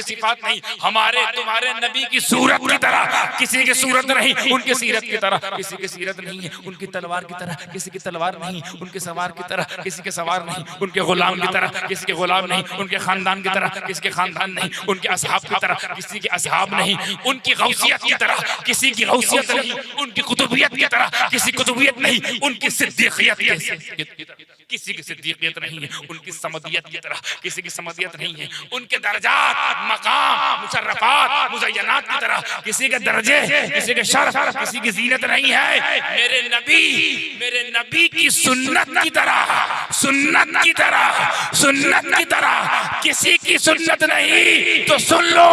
सिफात नहीं, हमारे तुम्हारे नबी की सूरत की तरह किसी की सूरत नहीं, उनकी सीरत की तरह किसी की सीरत नहीं है, उनकी तलवार की तरह किसी की तलवार नहीं, उनके सवार की तरह किसी के सवार नहीं, उनके गुलाम की तरह किसी के गुलाम नहीं, उनके खानदान की तरह किसी के खानदान नहीं, उनके असहाब की तरह किसी के असहाब नहीं, उनकी गौसियत की तरह किसी की गौसियत नहीं, उनकी कुतुबियत की तरह किसी कुतुबियत नहीं, उनकी सिद्दीकियत किसी की सिद्दीकियत नहीं है, उनकी समदियत की तरह किसी की समदियत नहीं है, उनके दर्जात मकाम मुशर्रफात मुज़य्यनात की तरह किसी के दर्जे किसी के शर्फ किसी की जीनत नहीं है। मेरे नबी की सुन्नत की तरह किसी की सुन्नत नहीं, तो सुन लो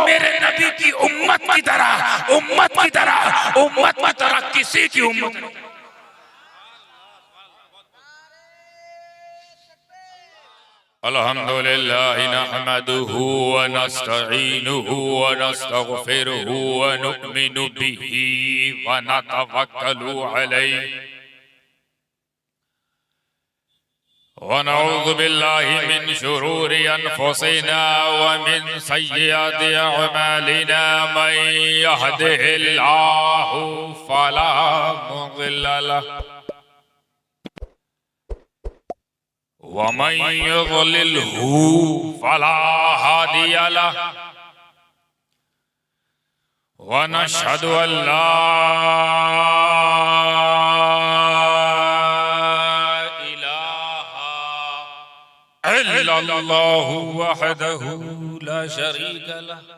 मेरे नबी की उम्मत की तरह किसी की उम्मत नहीं। अल्हम्दुलिल्लाह नहमदुहु व नस्तईनुहु व नस्तगफिरुहु व नु'मिनु बिही व नतवक्कलु अलैहि व नऊज़ु बिल्लाहि मिन शुरूरि अनफुसिना व मिन सय्यिआति अअमालिना मन यहदिहिल्लाहु फला मुज़िल्ल लहु वमन युज़लिलहु फला हादिय लहु व नशहदु अल्ला इलाहा इल्लल्लाहु वहदहु ला शरीक लहु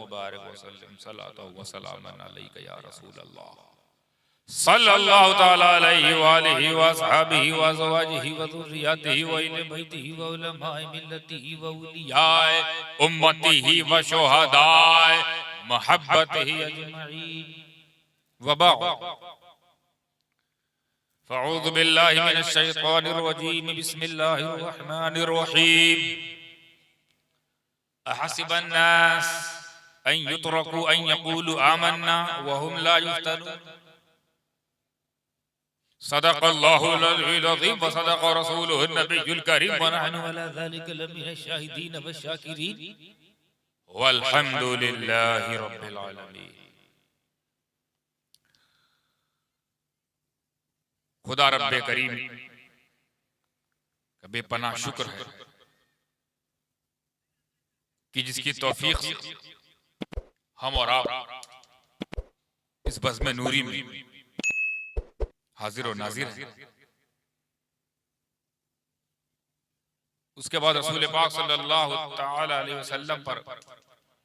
मुबारक वसल्लम सल्लल्लाहु वसल्लम अलैका या रसूल अल्लाह सल्लल्लाहु तआला अलैहि व आलिहि व अस्हाबिहि व अज़वाजिहि व ज़ुर्रिय्यतिहि व अहले बैतिहि व उलमाए मिल्लतिहि व औलियाए उम्मतिहि व शुहदाए महब्बतिहि अजमईन व बाद फ़अऊज़ु बिल्लाहि मिनश शैतानिर रजीम बिस्मिल्लाहिर रहमानिर रहीम अहसिबन नास अन युतरकू अन यक़ूलू आमन्ना व हुम ला युफ्तनून सदक़ल्लाहुल अलीयुल अज़ीम व सदक़ रसूलुहुन नबियुल करीम व नहनु अला ज़ालिका लमिनश शाहिदीन व शाकिरीन वल्हम्दुलिल्लाहि रब्बिल आलमीन। खुदा रब्बे करीम का बेपनाह शुक्र है कि जिसकी तौफीक हम और आप इस बज़्म नूरी में हाजिर और नाजिर है। उसके बाद रसूल पाक सल्लल्लाहु तआला अलैहि वसल्लम पर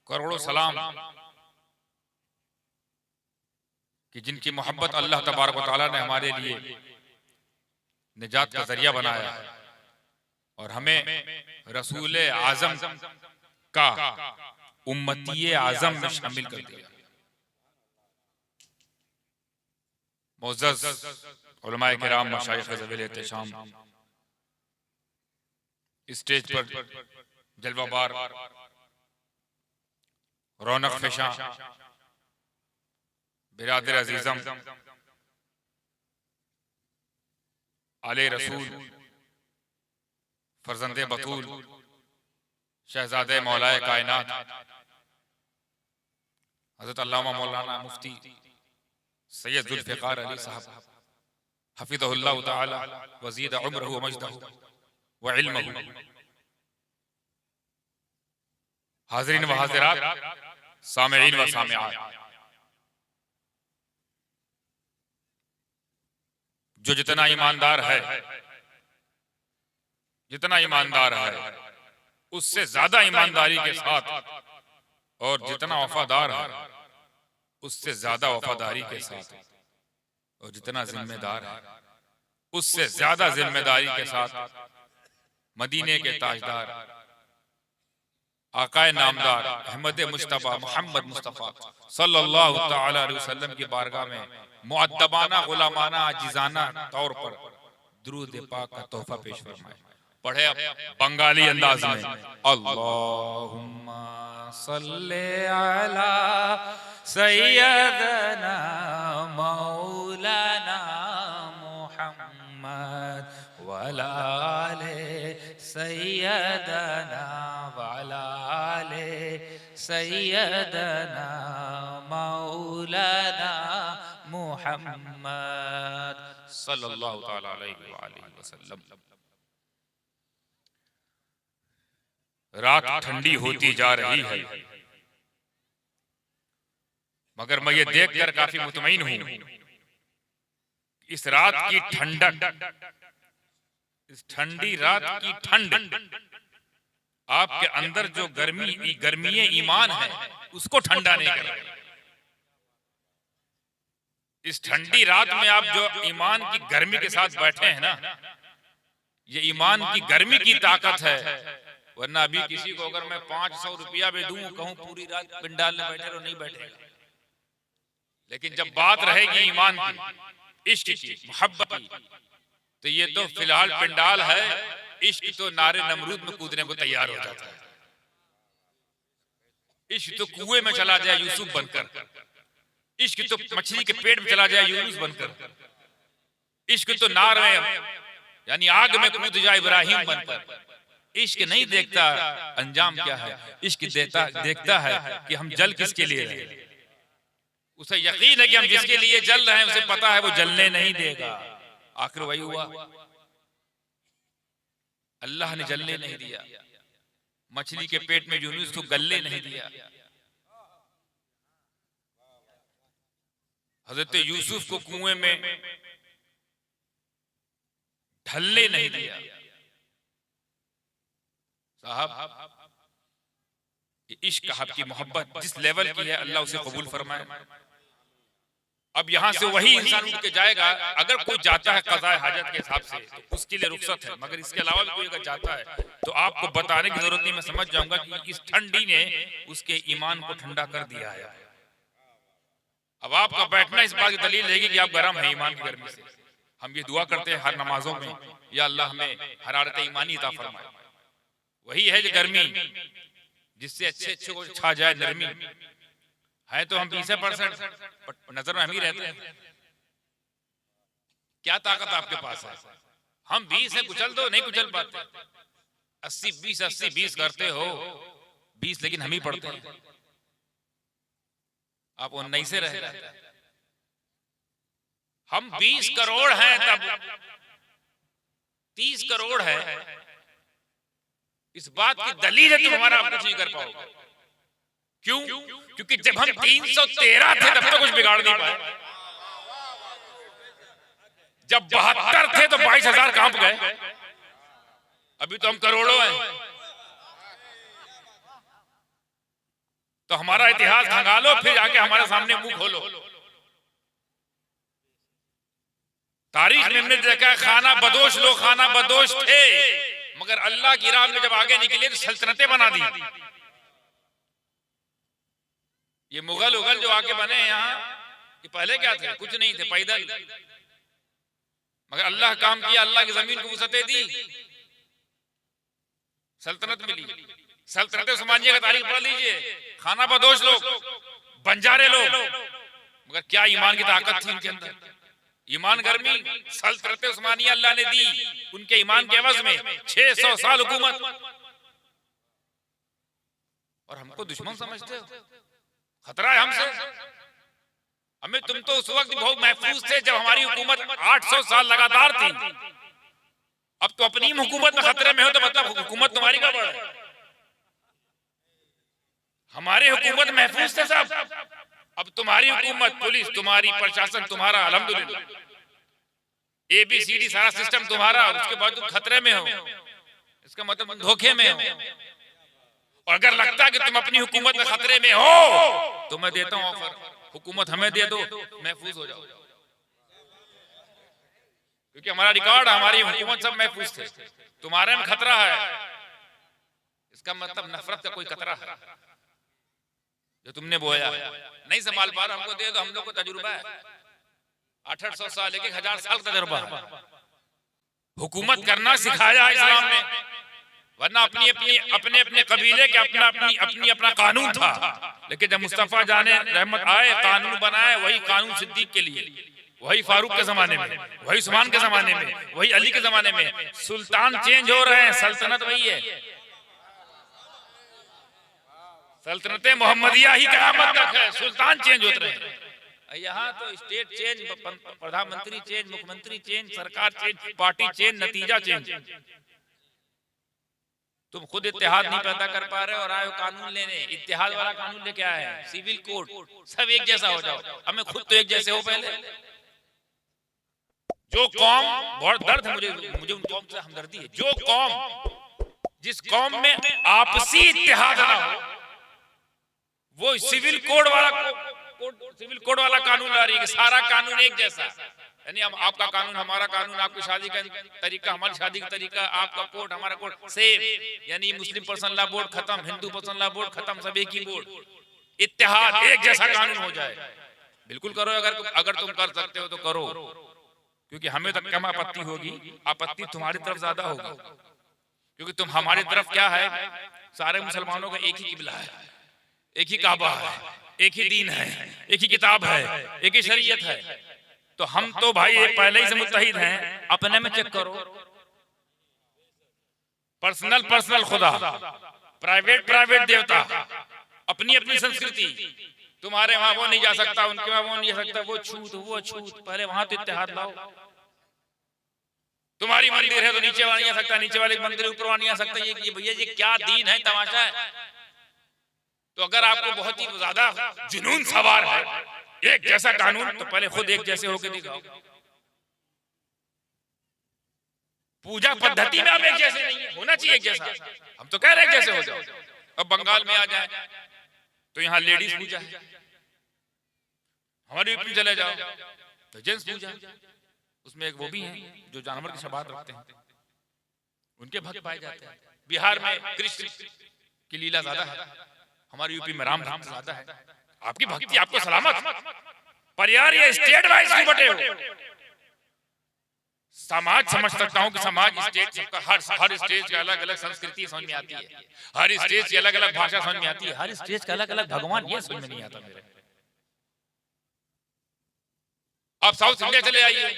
करोड़ों सलाम कि जिनकी मोहब्बत अल्लाह तबारक व तआला ने हमारे लिए निजात का जरिया बनाया और हमें रसूल आज़म का उम्मती आज़म में शामिल कर दिया। मुअज़्ज़ज़ उलमाए किराम मशाइख़ ज़वील एहतिशाम स्टेज पर जलवाबार रौनक फ़िशा बिरादर अज़ीज़म आले रसूल फर्जंदे बतूल शहजादे मौलाए कायनात हज़रत अल्लामा मौलाना मुफ्ती सैयद ज़ुल्फ़िकार अली साहब हफ़िज़हुल्लाह तआला व ज़ीद उम्रहु व मजदहु व इल्महु। हाज़रीन व हाज़िरात, सामिईन व सामिआत, जो जितना ईमानदार है जितना ईमानदार है उससे ज्यादा ईमानदारी के साथ, और जितना वफादार है उससे ज्यादा वफादारी के साथ, और जितना जिम्मेदार है उससे ज्यादा जिम्मेदारी के साथ मदीने के ताजदार आकाए नामदार अहमद मुस्तफा मोहम्मद मुस्तफा सल्लल्लाहु तआला अलैहि वसल्लम की बारगाह में मुअद्दबाना गुलामाना आजिजाना तौर पर दुरूद पाक का तोहफा पेश फरमाए। पढ़े बंगाली अंदाज में, अल्लाहुम्मा सल्ले अला सय्यदना मौलाना मुहम्मद वला आले सय्यदना वला आले सय्यदना मौलाना मुहम्मद सल्लल्लाहु तआला अलैहि वसल्लम। रात ठंडी होती जा रही है, मगर मैं ये देखकर काफी मुतमईन हूं, इस रात की ठंडक, इस ठंडी रात की ठंड आपके अंदर जो गर्मी ईमान है उसको ठंडा नहीं कर रही। इस ठंडी रात में आप जो ईमान की गर्मी के साथ बैठे हैं ना, ये ईमान की गर्मी की ताकत है। वरना अभी किसी को अगर मैं 500 रुपया भी दूं, कहूं पूरी रात पिंडाल में बैठे रहो, नहीं बैठेगा। लेकिन जब बात रहेगी ईमान की, इश्क की, मोहब्बत की, तो ये तो फिलहाल पिंडाल है, इश्क तो नारे नमरूद में कूदने को तैयार हो जाता है। इश्क तो कुएं में चला जाए यूसुफ बनकर, इश्क तो मछली के पेट में चला जाए यूनुस बनकर, इश्क तो नार में यानी आग में कूद जाए इब्राहिम बनकर। इश्क नहीं देखता अंजाम क्या है, इश्क देखता है कि हम जल किसके लिए रहे। उसे यकीन है कि हम जिसके लिए जल रहे हैं उसे पता है वो जलने नहीं देगा। आखिर वही हुआ, अल्लाह ने जलने नहीं दिया, मछली के पेट में यूनुस को गलने नहीं दिया, हजरत यूसुफ को कुएं में ढलने नहीं दिया। साहब, ये इश्क आपकी मोहब्बत जिस लेवल की है अल्लाह उसे कबूल फरमाए। अब यहाँ से वही इंसान उठ के जाएगा। अगर कोई जाता है क़ज़ाए हाजत के हिसाब से तो उसके लिए रुख्सत है, मगर इसके अलावा भी कोई अगर जाता है तो आपको बताने की जरूरत नहीं, मैं समझ जाऊंगा कि इस ठंडी ने उसके ईमान को ठंडा कर दिया है। अब आपका बैठना इस बात की दलील रहेगी कि आप गर्म है ईमान की गर्मी से। हम ये दुआ करते हैं हर नमाजों में, या अल्लाह हमें हरारत ईमानी अता फरमाए। वही है जो गर्मी जिससे अच्छे को छा जाए नरमी है। तो हम 20% नजर में हम ही रहते हैं। क्या ताकत आपके पास है? हम 20 है, कुचल दो, नहीं कुचल पाते। 80-20 80-20 करते हो 20, लेकिन हम ही पढ़ते हैं। आप 19 से रहे। हम 20 करोड़ हैं, तब 30 करोड़ है। इस बात की दलील है तुम्हारा आप कुछ नहीं कर पाओगे। क्यों? क्योंकि जब हम 313 थे तब तो कुछ बिगाड़ नहीं पाए। जब 72 थे तो 22,000 कांप गए। अभी तो हम करोड़ों हैं। तो हमारा इतिहास खंगालो, फिर आके हमारे सामने मुंह खोलो। तारीख में हमने देखा है खाना बदोश लोग खाना बदोश थे, मगर अल्लाह की राह में जब आगे निकले तो सल्तनतें बना दी। ये मुगल उगल जो आके बने यहाँ, ये पहले क्या थे? कुछ नहीं थे, पैदल। मगर अल्लाह काम किया, अल्लाह की जमीन को वसअतें दी, सल्तनत मिली। सल्तनत उस्मानिया का तारीख पढ़ लीजिए। खाना बदोश लोग, बंजारे लोग, मगर क्या ईमान की ताकत थी उनके अंदर। ईमान गर्मी सल्तनत उस्मानिया अल्लाह ने दी उनके ईमान के एवज में। 600 साल हुकूमत, और हमको दुश्मन समझते हो? खतरा है हमसे। हमें तुम तो उस वक्त बहुत महफूज थे जब हमारी हुकूमत 800 साल लगातार थी। अब तो अपनी हुकूमत में खतरे में हो तो मतलब हुकूमत तुम्हारी का बड़ा है। हमारी हुकूमत महफूज थे सब, अब तुम्हारी हुकूमत, पुलिस तुम्हारी, प्रशासन तुम्हारा, अल्हम्दुलिल्लाह ABCD सारा सिस्टम तुम्हारा, और उसके बाद तुम खतरे में हो। इसका मतलब तुम धोखे में हो। और अगर लगता है कि तुम अपनी हुकूमत में खतरे में हो तो मैं देता हूं ऑफर, हुकूमत हमें दे दो, महफूज हो जाओ। क्योंकि हमारा रिकॉर्ड, हमारी हुकूमत सब महफूज थे। तुम्हारे में खतरा है, इसका मतलब नफरत का कोई खतरा है जो तुमने बोया नहीं संभाल पा रहा, हमको दे दो, हम लोग को तजुर्बा है, 800 साल, 1000 साल का तजुर्बा है। हुकूमत करना सिखाया इस्लाम ने, वरना अपने अपने कबीले के अपना कानून था। लेकिन जब मुस्तफा जाने रहमत आए, कानून बनाए, वही कानून सिद्दीक के लिए, वही फारूक के जमाने में, वही उस्मान के जमाने में, वही अली के जमाने में। सुल्तान चेंज हो रहे हैं, सल्तनत वही है। सल्तनत मोहम्मदिया ही क़यामत तक है, सुल्तान चेंज होते रहे। यहाँ तो स्टेट चेंज, प्रधानमंत्री चेंज, मुख्यमंत्री चेंज, सरकार चेंज, पार्टी चेंज, नतीजा चेंज। तुम खुद इत्तेहाद नहीं पैदा कर पा रहे और आए हो कानून लेने। इत्तेहाद वाला कानून लेके आए हैं, सिविल कोड, सब एक जैसा हो जाओ। हमें खुद तो एक जैसे हो पहले। जो कौम, बहुत दर्द है मुझे उन कौम से हमदर्दी है, जो कौम, जिस कौम में आपसी इत्तेहाद ना हो, वो सिविल कोड वाला कानून ला रही है कि सारा कानून एक जैसा, यानी आपका कानून हमारा कानून, आपकी शादी का तरीका हमारी शादी का तरीका, आपका कोड हमारा कोड सेम, यानी मुस्लिम पर्सनल लॉ बोर्ड खत्म, हिंदू पर्सनल लॉ बोर्ड खत्म, सब एक ही बोर्ड। इत्तेहाद, एक जैसा कानून हो जाए। बिल्कुल करो, अगर तुम कर सकते हो तो करो, क्योंकि हमें तो कम आपत्ति होगी, आपत्ति तुम्हारी तरफ ज्यादा होगी। क्योंकि तुम हमारी तरफ क्या है, सारे मुसलमानों का एक ही किबला है, एक ही काबा है, एक ही दीन है, एक ही किताब है, एक ही शरीयत है। तो हम तो भाई पहले ही से मुत्तहिद हैं। अपने में चेक करो, पर्सनल खुदा, प्राइवेट देवता, अपनी संस्कृति। तुम्हारे वहां वो नहीं जा सकता, उनके वहां वो नहीं जा सकता, वो छूत। पहले वहां तो इत्तेहाद लाओ। तुम्हारी मंदिर है तो नीचे वाला नहीं आ सकता, नीचे वाले मंदिर ऊपर वाला नहीं आ सकता। ये भैया ये क्या दीन है, तमाशा है। तो अगर आपको बहुत ही ज्यादा जुनून सवार है एक जैसा कानून, तो पहले खुद एक जैसे होके दिखाओ। पूजा पद्धति में आप एक जैसे नहीं है, होना चाहिए एक जैसा। हम तो कह रहे हैं एक जैसे हो जाओ। अब बंगाल में आ जाए तो यहाँ लेडीज पूजा है, हमारे यूपी चले जाओ तो जेंट्स पूजा, उसमें एक वो भी हैं जो जानवर की शबात रखते हैं, उनके भक्त पाए जाते हैं। बिहार में कृष्ण की लीला ज्यादा है, हमारे यूपी में राम भक्त ज्यादा है। आपकी भक्ति आपको सलामत, पर यार ये स्टेट वाइज क्यों बटे हो? समाज समझ सकता हूँ कि समाज स्टेट सबका, हर स्टेज का अलग अलग संस्कृति समझ में आती है, हर स्टेज की अलग अलग भाषा समझ में आती है, हर स्टेज का अलग अलग भगवान, ये समझ में नहीं आता मेरे। आप साउथ इंडिया चले आइए,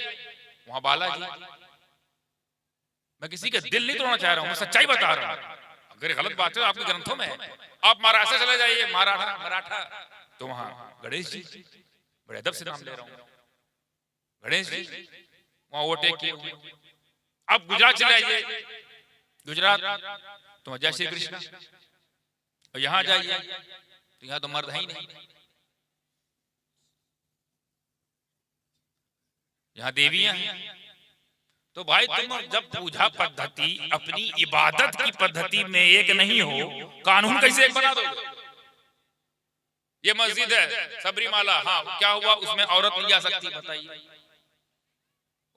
वहां बालाजी, मैं किसी के दिल नहीं तोड़ना चाह रहा हूँ, मैं सच्चाई बता रहा हूँ। अगर गलत बात है आपके ग्रंथों में है। आप महाराष्ट्र चले जाइए, मराठा, तो वहां गणेश जी, बड़े अदब से नाम ले रहा हूँ, गणेश जी वहां वोटे किए। अब गुजरात चले जाइए, गुजरात तो जय श्री कृष्ण, और यहाँ जाइए तो यहाँ तो मर्द है ही नहीं, यहाँ देवियां हैं। तो भाई तुम जब पूजा पद्धति अपनी इबादत की पद्धति में एक नहीं हो, कानून कैसे एक बना दो? ये मस्जिद है सबरीमाला, हाँ क्या हुआ, उसमें औरत नहीं जा सकती, बताइए।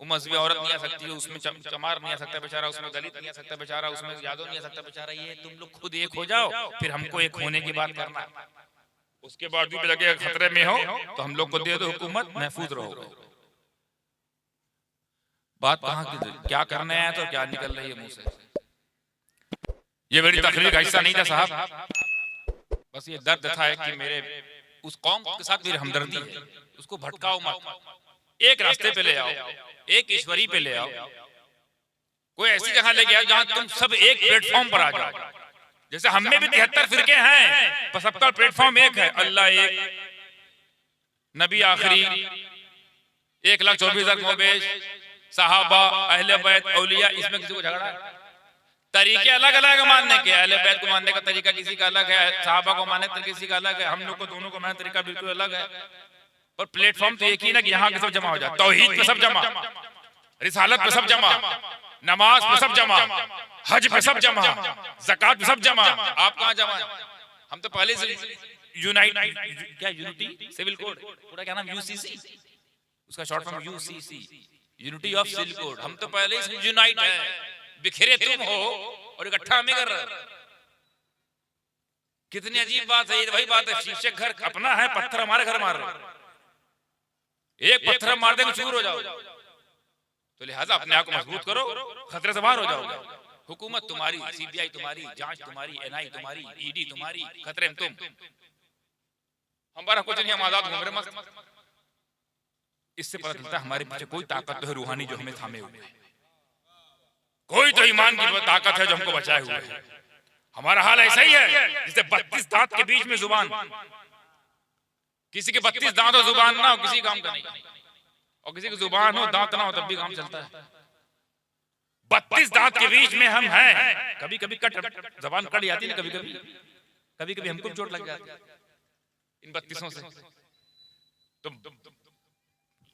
वो मस्जिद में औरत नहीं आ सकती, उसमें चमार नहीं आ सकता बेचारा, उसमें दलित नहीं आ सकता बेचारा, उसमें यादव नहीं आ सकता बेचारा। ये तुम लोग खुद एक हो जाओ, फिर हमको एक होने की बात करना। उसके बाद भी लगे खतरे में हो तो हम लोग को दे दो हुकूमत, महफूज रहो। बात कहाँ की, क्या करने आया तो क्या निकल रही है मुंह से। ये मेरी तकरीर का हिस्सा नहीं था साहब, बस ये दर्द था कि मेरे उस कौम के साथ मेरी हमदर्दी है, उसको भटकाओ मत, एक रास्ते पे ले आओ, एक ईश्वरी पे ले आओ, कोई ऐसी जगह ले आओ जहां तुम सब एक प्लेटफॉर्म पर आ जाओ। जैसे हम में भी 73 फिरके हैं, पर सबका प्लेटफॉर्म एक है, अल्लाह एक, नबी आखिरी, 1,24,000 मोबेश, सहाबा, अहले बैत, औलिया, इसमें किसी को झगड़ा? तरीके अलग अलग मानने के, अहले बैत को मानने का तरीका किसी का अलग है, सहाबा को मानने का किसी का अलग है, हम लोग को दोनों को मानने का तरीका बिल्कुल अलग है, पर प्लेटफॉर्म तो एक ही ना कि यहाँ के सब जमा हो जाए। तौहीद पे सब जमा, रिसालत पे सब जमा, नमाज पे सब जमा, हज पे सब जमा, ज़कात पे सब जमा। आप कहाँ जमा है? हम तो पहले से यूनिटी सिविल कोड, पूरा क्या नाम, यूसीसी, उसका short form UCC, unity of civil code. हम तो पहले से यूनाइट है, बिखरे तुम हो और इकट्ठा हमें कर रहे हो। कितनी अजीब बात है ये। वही बात है, शीशे घर अपना है, पत्थर हमारे घर मार रहे हो। एक पत्थर मार देंगे चूर हो जाओ। तो लिहाजा अपने आप को मजबूत करो, खतरे से बाहर हो जाओगे। हुकूमत तुम्हारी, सीबीआई तुम्हारी, जांच तुम्हारी, एनआई तुम्हारी, ईडी तुम्हारी, खतरे में तुम। हमारा कुछ नहीं, हम आजाद घूम रहे मस्त। इससे पता चलता है हमारे पीछे कोई ताकत तो है रूहानी जो हमें थामे हुए है। कोई तो ईमान की ताकत है जो हमको बचाए हुए है। हमारा हाल ऐसा ही है जैसे 32 दांत के बीच में जुबान। किसी के 32 दांत हो, जुबान ना हो, किसी काम का नहीं। और किसी की जुबान हो, दांत ना हो, तब भी काम चलता है। 32 दांत के बीच में हम हैं। कभी कभी जबान कट जाती है, कभी कभी हमको चोट लग जाती है इन 32 से। तो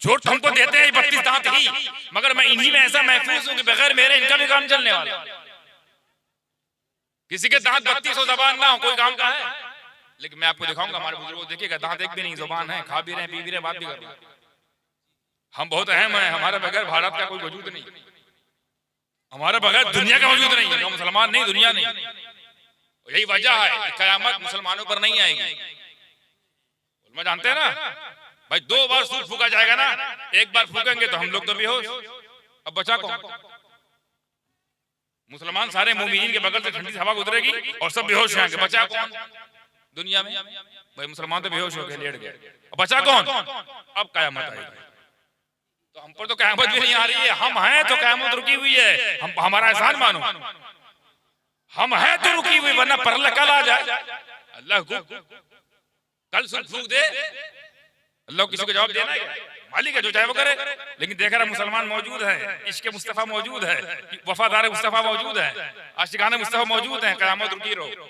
चोट हमको देते हैं 32 दांत ही, मगर मैं इन्हीं में ऐसा महफूज हूं कि बगैर मेरे इनका भी काम चलने वाला। किसी के दांत 32 हो, जबान ना हो, कोई काम का है। लेकिन मैं आपको दिखाऊंगा, हमारे बुजुर्ग देखिएगा, दांत एक भी नहीं, जुबान है, खा भी रहे हैं, पी भी रहे हैं, बात भी कर रहे हैं। हम बहुत अहम हैं, हमारे बगैर भारत का कोई वजूद नहीं, हमारे बगैर दुनिया का वजूद नहीं है। हम मुसलमान नहीं, दुनिया नहीं। यही वजह है क़यामत मुसलमानों पर नहीं आएगी। मैं जानते हैं ना भाई, 2 बार सूर फूका जाएगा ना, एक बार फूकेंगे तो हम लोग तो बेहोश, अब बचा कौन? मुसलमान सारे मोमिनीन के बगल से ठंडी हवा गुजरेगी और सब बेहोश हो जाएंगे, बचा कौन दुनिया में? भाई मुसलमान तो बेहोश हो गए, लेट गए, अब बचा कौन? अब क़यामत आएगी। तो हम पर तो क़यामत भी नहीं आ रही है, हम हैं तो क़यामत रुकी हुई है। हम हमारा एहसान मानो, हम हैं तो रुकी हुई, वरना परल कल आ जाए। अल्लाह को कल सूर फूक दे, अल्लाह किसी को जवाब देना है, मालिक है जो चाहे वो करे। लेकिन देख रहा मुसलमान मौजूद है, इश्क़ मुस्तफ़ा मौजूद है, वफादार मुस्तफ़ा मौजूद है, आशिकाने मुस्तफ़ा मौजूद है। क़यामत रुकी रहो,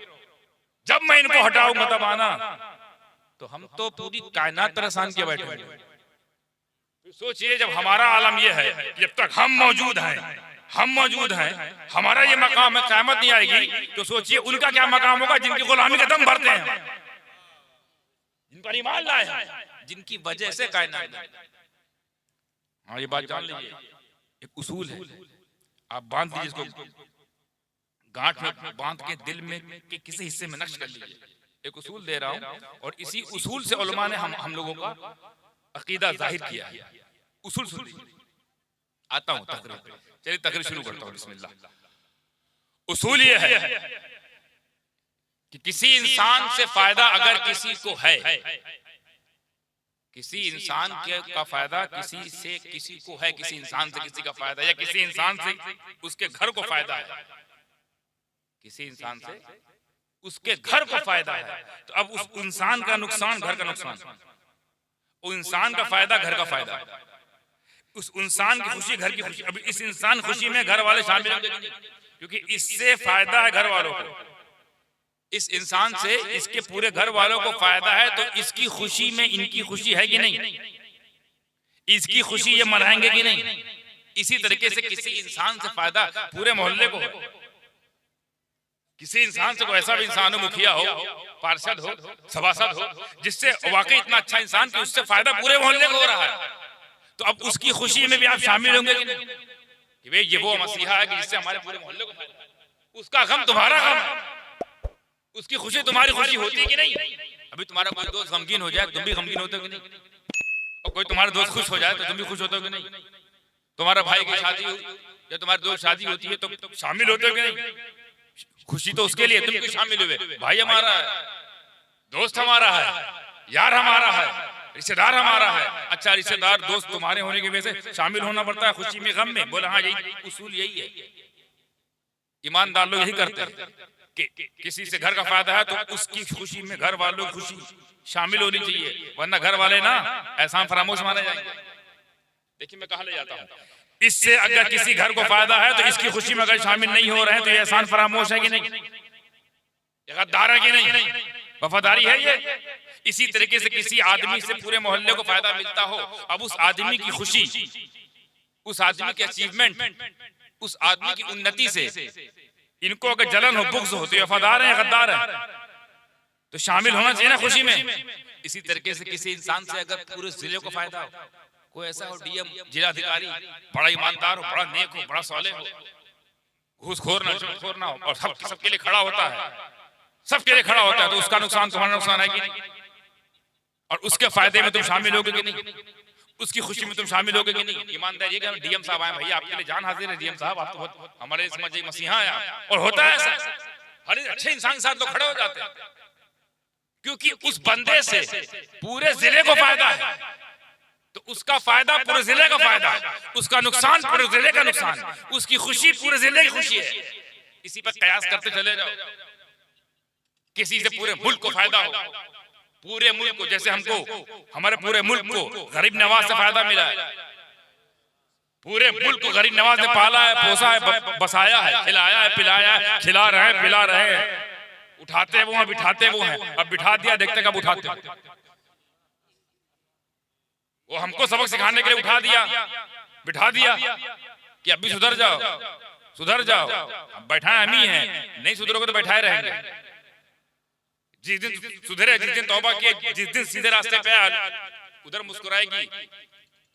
जब मैं इनको हटाऊंगा तब आना। तो हम तो पूरी कायनात परेशान किए बैठे हैं। सोचिए, जब हमारा आलम यह है, जब तक हम मौजूद हैं, हमारा ये मकाम है, क़यामत नहीं आएगी, तो सोचिए उनका क्या मकाम होगा जिनकी गुलामी का दम भरते हैं, जिन पर ईमान लाए हैं, जिनकी वजह से कायनात। हाँ, ये बात जान लीजिए, एक उसूल है, आप बांध दीजिए इसको, गांठ में बांध के दिल में के किसी हिस्से में नक्श कर लीजिए। एक उसूल दे रहा हूं, और इसी उसूल से उलमा ने हम लोगों का अकीदा जाहिर किया है। उसूल सुन लीजिए, आता हूं तकरीर। चलिए तकरीर शुरू करता हूं, बिस्मिल्लाह। उसूल ये है कि किसी इंसान से फायदा अगर किसी को है, किसी इंसान का फायदा किसी से किसी को है, किसी इंसान से किसी का फायदा, या किसी इंसान से उसके घर को फायदा है, किसी इंसान से उसके घर को फायदा है, तो अब उस इंसान का नुकसान घर का नुकसान, उस इंसान का फायदा घर का फायदा, उस इंसान की खुशी घर की खुशी। अब इस इंसान खुशी में घर वाले शामिल होंगे क्योंकि इससे फायदा है घर वालों को, इस इंसान से इसके पूरे घर वालों को फायदा है, तो इसकी खुशी में इनकी खुशी है कि नहीं, इसकी खुशी ये मनाएंगे कि नहीं। इसी तरीके से किसी इंसान से फायदा पूरे मोहल्ले को, किसी इंसान से कोई ऐसा भी इंसान हो, मुखिया हो, पार्षद हो, सभासद हो, जिससे वाकई इतना अच्छा इंसान कि उससे फायदा पूरे मोहल्ले को हो रहा है, तो अब उसकी खुशी में भी आप शामिल होंगे कि नहीं, कि भाई ये वो मसीहा है कि जिससे हमारे पूरे मोहल्ले को फायदा है। उसका गम तुम्हारा गम है, उसकी खुशी तुम्हारी खुशी होती है कि नहीं। अभी तुम्हारा कोई दोस्त गमगीन हो जाए, तुम भी गमगीन होते हो कि नहीं, और कोई तुम्हारा दोस्त खुश हो जाए तो तुम भी खुश होते हो कि नहीं। तुम्हारा भाई की शादी हो या तुम्हारे दोस्त शादी होती है तो शामिल होते हो कि नहीं। खुशी तो उसके लिए, तुम क्यों शामिल हुए? भाई हमारा है, दोस्त हमारा है, यार हमारा है, रिश्तेदार हमारा है। अच्छा, रिश्तेदार दोस्त तुम्हारे होने की वजह से शामिल होना पड़ता है खुशी में गम में। बोला हाँ, यही उसूल यही है, ईमानदार लोग यही करते हैं कि किसी से घर का फायदा है तो उसकी खुशी में घर वालों की खुशी शामिल होनी चाहिए, वरना घर वाले ना एहसान फरामोश माने जाएंगे। देखिए मैं कहाँ ले जाता हूँ, इससे अगर किसी घर को फायदा है तो इसकी खुशी में अगर शामिल नहीं हो रहे हैं तो ये एहसान फरामोश है कि नहीं, गद्दार है कि नहीं, वफादारी है ये। इसी तरीके से किसी आदमी से पूरे मोहल्ले को फायदा मिलता हो, अब उस आदमी की खुशी, उस आदमी की अचीवमेंट उस आदमी की उन्नति से इनको अगर जलन हो, बुग़्ज़ हो, तो वफादार है, गद्दार है, तो शामिल होना चाहिए ना खुशी में। इसी तरीके से किसी इंसान से अगर पूरे जिले को फायदा हो, कोई ऐसा हो डीएम जिलाधिकारी बड़ा ईमानदार हो, बड़ा नेक हो, बड़ा साले हो, घूसखोर ना चोरखोर ना हो, और सबके लिए खड़ा होता है, सबके लिए खड़ा होता है, तो उसका नुकसान तुम्हारा नुकसान है कि नहीं? और उसके फायदे में तुम शामिल होगे कि नहीं? उसकी खुशी में तुम शामिल होगे कि नहीं? ईमानदारी कि डीएम साहब आए, भैया आपके लिए जान हाजिर है, डीएम साहब आप तो बहुत हमारे समझ मसीहा है। और होता है ऐसा, हर अच्छे इंसान के साथ लोग खड़े हो जाते हैं, क्योंकि उस बंदे से पूरे जिले को फायदा है, तो उसका फायदा पूरे जिले का फायदा है, उसका नुकसान पूरे जिले का नुकसान, उसकी खुशी पूरे जिले की खुशी है। इसी पर कयास करते चले जाओ। किसी से पूरे मुल्क को फायदा हो, पूरे मुल्क को, जैसे हमको हमारे पूरे मुल्क को गरीब नवाज से फायदा मिला है, पूरे मुल्क को गरीब नवाज ने पाला है, पोसा है, बसाया है, खिलाया है, पिलाया है, खिला रहे हैं, पिला रहे हैं, उठाते वो हैं, बिठाते वो हैं। अब बिठा दिया, देखते कब उठाते। वो हमको सबक सिखाने के लिए उठा दिया, बिठा दिया कि अभी सुधर जाओ, सुधर जाओ। अब बैठाए हम ही हैं, नहीं सुधरोगे तो बैठाए रहेंगे। जिस दिन सुधरे, जिस दिन तौबा किए, जिस दिन सीधे रास्ते पे आए, उधर मुस्कुराएगी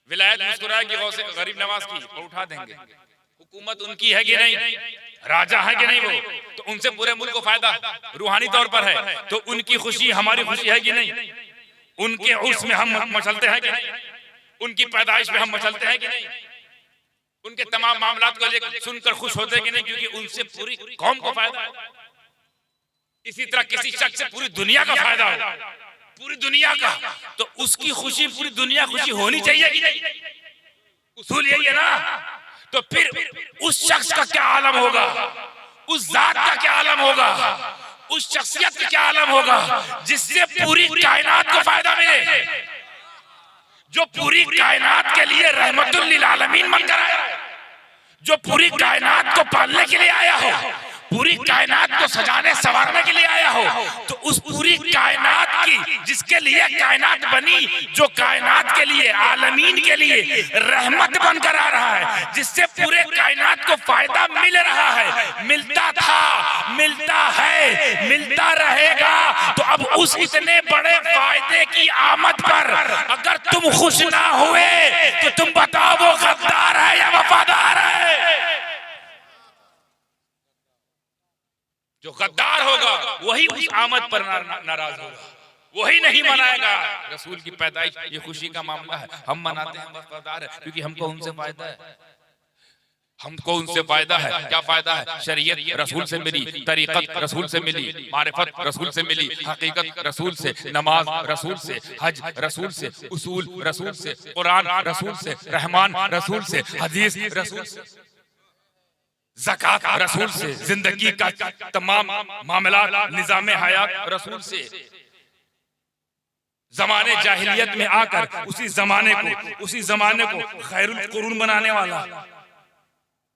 विलायत, मुस्कुराएगी गौसे गरीब नवाज की, और उठा देंगे। हुकूमत उनकी है कि नहीं, राजा है कि नहीं, वो तो उनसे पूरे मुल्क को फायदा रूहानी तौर पर है, तो उनकी खुशी हमारी खुशी है कि नहीं? उनके उर्स में हम मचलते हैं कि नहीं? उनकी पैदाइश में हम मचलते हैं कि नहीं? उनके तमाम मामलात को लेकर सुनकर खुश होते हैं कि नहीं? क्योंकि उनसे पूरी कौम को फायदा है। इसी तरह किसी शख्स से पूरी दुनिया का फायदा हो, पूरी दुनिया का, तो उसकी खुशी पूरी दुनिया खुशी होनी चाहिए कि नहीं? उसूल यही है ना। तो फिर उस शख्स का क्या आलम होगा, उस जात का क्या आलम होगा, उस शख्सियत का क्या आलम होगा जिससे पूरी कायनात को फायदा मिले, जो पूरी कायनात के लिए रहमतुल लिल आलमीन बनकर आया, जो पूरी कायनात को पालने के लिए आया हो, पूरी कायनात को सजाने संवारने के लिए आया हो। तो उस पूरी कायनात की, जिसके लिए कायनात बनी, जो कायनात के लिए, आलमीन के लिए रहमत बनकर आ रहा है, जिससे पूरे कायनात को फायदा मिल रहा है, मिलता था, मिलता है, मिलता रहेगा। तो अब उस इतने बड़े फायदे की आमद पर अगर तुम खुश ना हुए तो तुम बताओ वो गद्दार है या वफादार है? जो गद्दार होगा वही उस आमद पर नाराज होगा, वही नहीं मनाएगा। रसूल की पैदाइश ये खुशी का मामला है, हम मनाते हैं, वफादार है, क्योंकि हमको उनसे फायदा है, हमको उनसे फायदा है। क्या फायदा है? शरीयत रसूल से मिली, तरीक़त रसूल से मिली, मारिफत रसूल से मिली, हकीकत रसूल से, नमाज रसूल से, हज रसूल से, उसूल रसूल से, कुरान रसूल से, रहमान रसूल से, हदीस रसूल से, ज़कात रसूल से, जिंदगी का तमाम मामला, निज़ाम हयात रसूल से। ज़माने जाहिलियत में आकर उसी ज़माने को खैरुल कुरून बनाने वाला,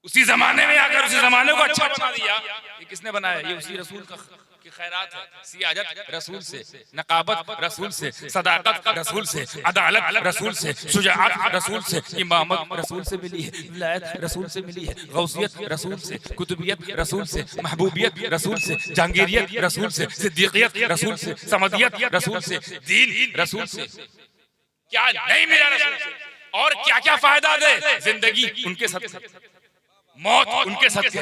उसी जमाने में आकर उसी जमाने को अच्छा बना दिया। ये किसने बनाया? ये उसी रसूल की खैरात है। सियादत रसूल से, नकाबत रसूल से, सदाकत रसूल से, अदालत रसूल से, शुजाअत रसूल से, इमामत रसूल से मिली है, विलायत रसूल से मिली है, गौसियत रसूल से, कुतुबियत रसूल से, महबूबियत रसूल से, जहांगीरियत रसूल से, सिद्दीकियत रसूल से, समदियत रसूल से, दीन रसूल से। क्या नहीं मिला रसूल से? और क्या क्या फायदा दे? जिंदगी उनके साथ, मौत उनके सत्य,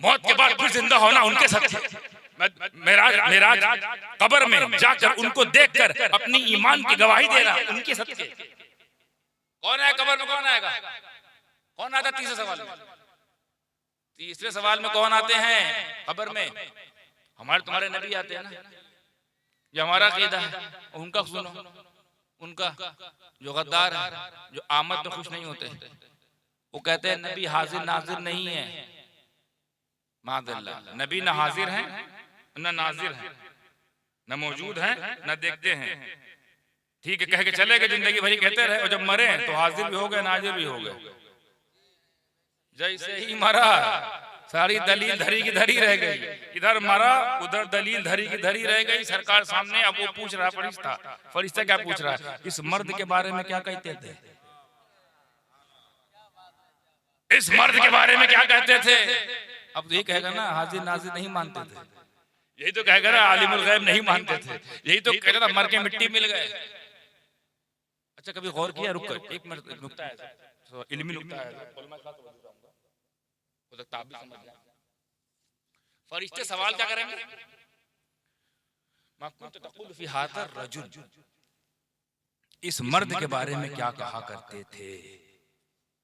मौत के बाद फिर जिंदा होना उनके सत्य, मेराज कब्र में जाकर उनको देखकर अपनी ईमान की गवाही देना उनके सत्य। कौन है कब्र में? कौन आएगा? कौन आता? तीसरे सवाल में, तीसरे सवाल में कौन आते हैं कब्र में? हमारे तुम्हारे नबी आते हैं ना, जो हमारा अकीदा है उनका सुनो, उनका जो गद्दार है, जो आमद में खुश नहीं होते, वो कहते हैं नबी हाजिर नाजिर नहीं है। मादल्लाह, नबी न हाजिर हैं न नाजिर हैं, न मौजूद हैं न देखते हैं। ठीक है, कह के चले गए, जिंदगी भरी कहते रहे, और जब मरे तो हाजिर भी हो गए, नाजिर भी हो गए। जैसे ही मरा सारी दलील धरी की धरी रह गई, इधर मरा उधर दलील धरी की धरी रह गई। सरकार सामने, अब वो पूछ रहा फरिश्ता क्या पूछ रहा है? इस मर्द के बारे में क्या कहते थे? इस मर्द के बारे में क्या कहते थे? अब ये कहेगा ना हाजिर नाजिर नहीं मानते थे, यही तो कहेगा ना आलिमुल गैब नहीं मानते थे, यही तो कहेगा ना मर के मिट्टी मिल गए। अच्छा कभी गौर किया? रुक कर एक मिनट, एक नुक्ता है, इल्मी नुक्ता है, हो सकता आप भी समझ जाए। फरिश्ते सवाल क्या करेंगे? फी हादर रजुल, इस मर्द के बारे में क्या कहा करते थे?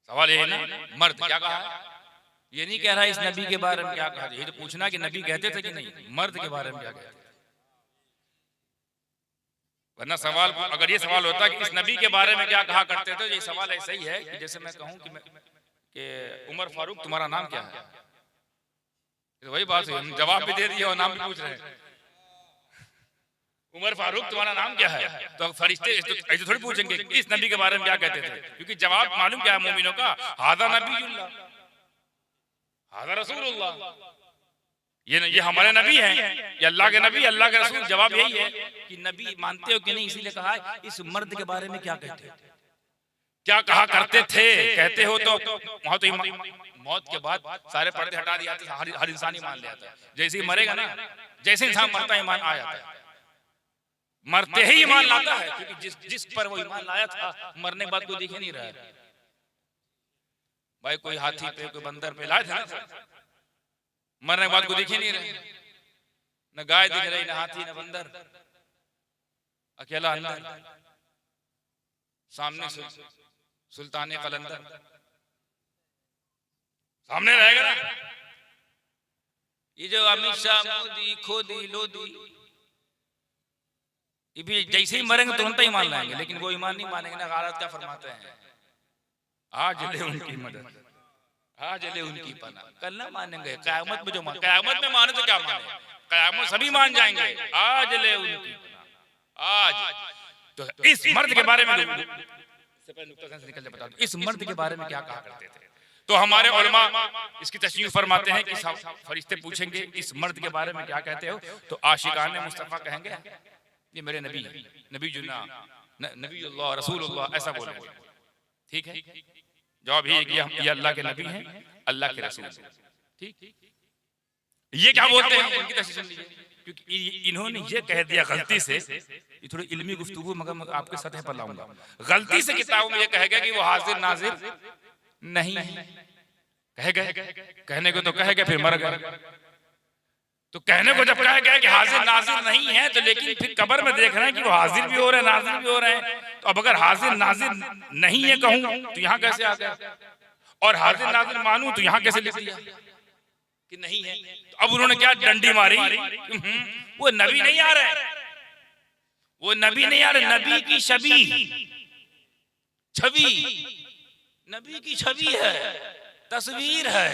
सवाल ये है ना, मर्द क्या कहा है? ये नहीं कह रहा इस नबी के बारे में क्या कहा, ये तो पूछना कि नबी कहते थे कि नहीं, मर्द के बारे में क्या कहते थे। वरना सवाल अगर ये सवाल होता कि इस नबी के बारे में क्या कहा करते थे, ये सवाल ऐसा ही है कि जैसे मैं कहूं कि उमर फारूक तुम्हारा नाम क्या है, तो वही बात है, हम जवाब भी दे दिए और नाम भी पूछ रहे हैं। उमर फारूक तुम्हारा नाम क्या है, तो फरिश्ते ऐसे थोड़ी पूछेंगे इस नबी के बारे में क्या कहते थे, क्योंकि जवाब मालूम क्या है मोमिनों का, हादा नबीयुल्लाह, हादा रसूलुल्लाह, ये हमारे नबी हैं, ये अल्लाह के नबी, अल्लाह के रसूल। जवाब यही है कि नबी मानते हो कि नहीं, इसीलिए कहा है इस मर्द के बारे में क्या कहते, क्या कहा करते थे। कहते हो तो वहां तो मौत के बाद सारे पर्दे हटा दिया जाते, हर इंसान ईमान ले आता है। जैसे ही मरेगा ना, जैसे इंसान मरता है ईमान आ जाता है, मरते ही ईमान लाता है, क्योंकि जिस पर वो ईमान लाया था मरने के बाद कोई दिख ही नहीं रहा है। भाई कोई हाथी पे कोई बंदर पे लाए थे ना, मरने के बाद कोई दिख ही नहीं रहे, न गाय दिख रही, न हाथी, न बंदर, अकेला अंदर, सामने सुल्ताने कलंदर सामने रहेगा ना। ये जो अमित शाह, मोदी, खोदी, लोदी, ये भी जैसे ही मरेंगे तुरंत ही मान लाएंगे, लेकिन वो ईमान नहीं मानेंगे ना। गारत क्या फरमाते हैं, आज ले उनकी मदद, आज ले उनकी पनाह, कल ना मानेंगे, कयामत में जो मान, कयामत में माने तो क्या माने, कयामत सभी मान जाएंगे, आज ले उनकी पनाह। आज तो इस मर्द के बारे में निकल बता दो, इस मर्द के बारे में क्या कहा करते थे। तो हमारे उलमा इसकी तशरीह फरमाते हैं कि फरिश्ते पूछेंगे इस मर्द के बारे में क्या कहते हो, तो आशिकाने मुस्तफा कहेंगे ये मेरे नबी, नबी जुन्ना, नबीउल्लाह, रसूलुल्लाह, ऐसा बोलेंगे। ठीक है, जवाब ये अल्लाह के नबी हैं, अल्लाह के रसूल। ठीक, ये क्या बोलते हैं इनकी तशरीह सुन लीजिए, क्योंकि इन्होंने ये कह दिया गलती से, ये थोड़ी इल्मी गुफ्तगू मगर आपके सतह पर लाऊंगा, गलती से किताबों में ये कह गया कि वो हाजिर नाजिर नहीं है। कह गए, कहने को तो कह गए, फिर मर गए। तो कहने को जब कहा गया कि हाजिर नाजिर नहीं है, तो लेकिन फिर कब्र में देख रहे हैं कि वो हाजिर भी हो रहे हैं, नाजिर भी हो रहे हैं। तो अब अगर हाजिर नाजिर नहीं है कहूं तो यहाँ कैसे आ गया, और हाजिर नाजिर मानूं तो यहाँ कैसे लिख दिया कि नहीं है। तो अब उन्होंने क्या डंडी मारी, वो नबी नहीं आ रहे, वो नबी नहीं आ रहे, नबी की छवि, छवि नबी की छवि है, तस्वीर है,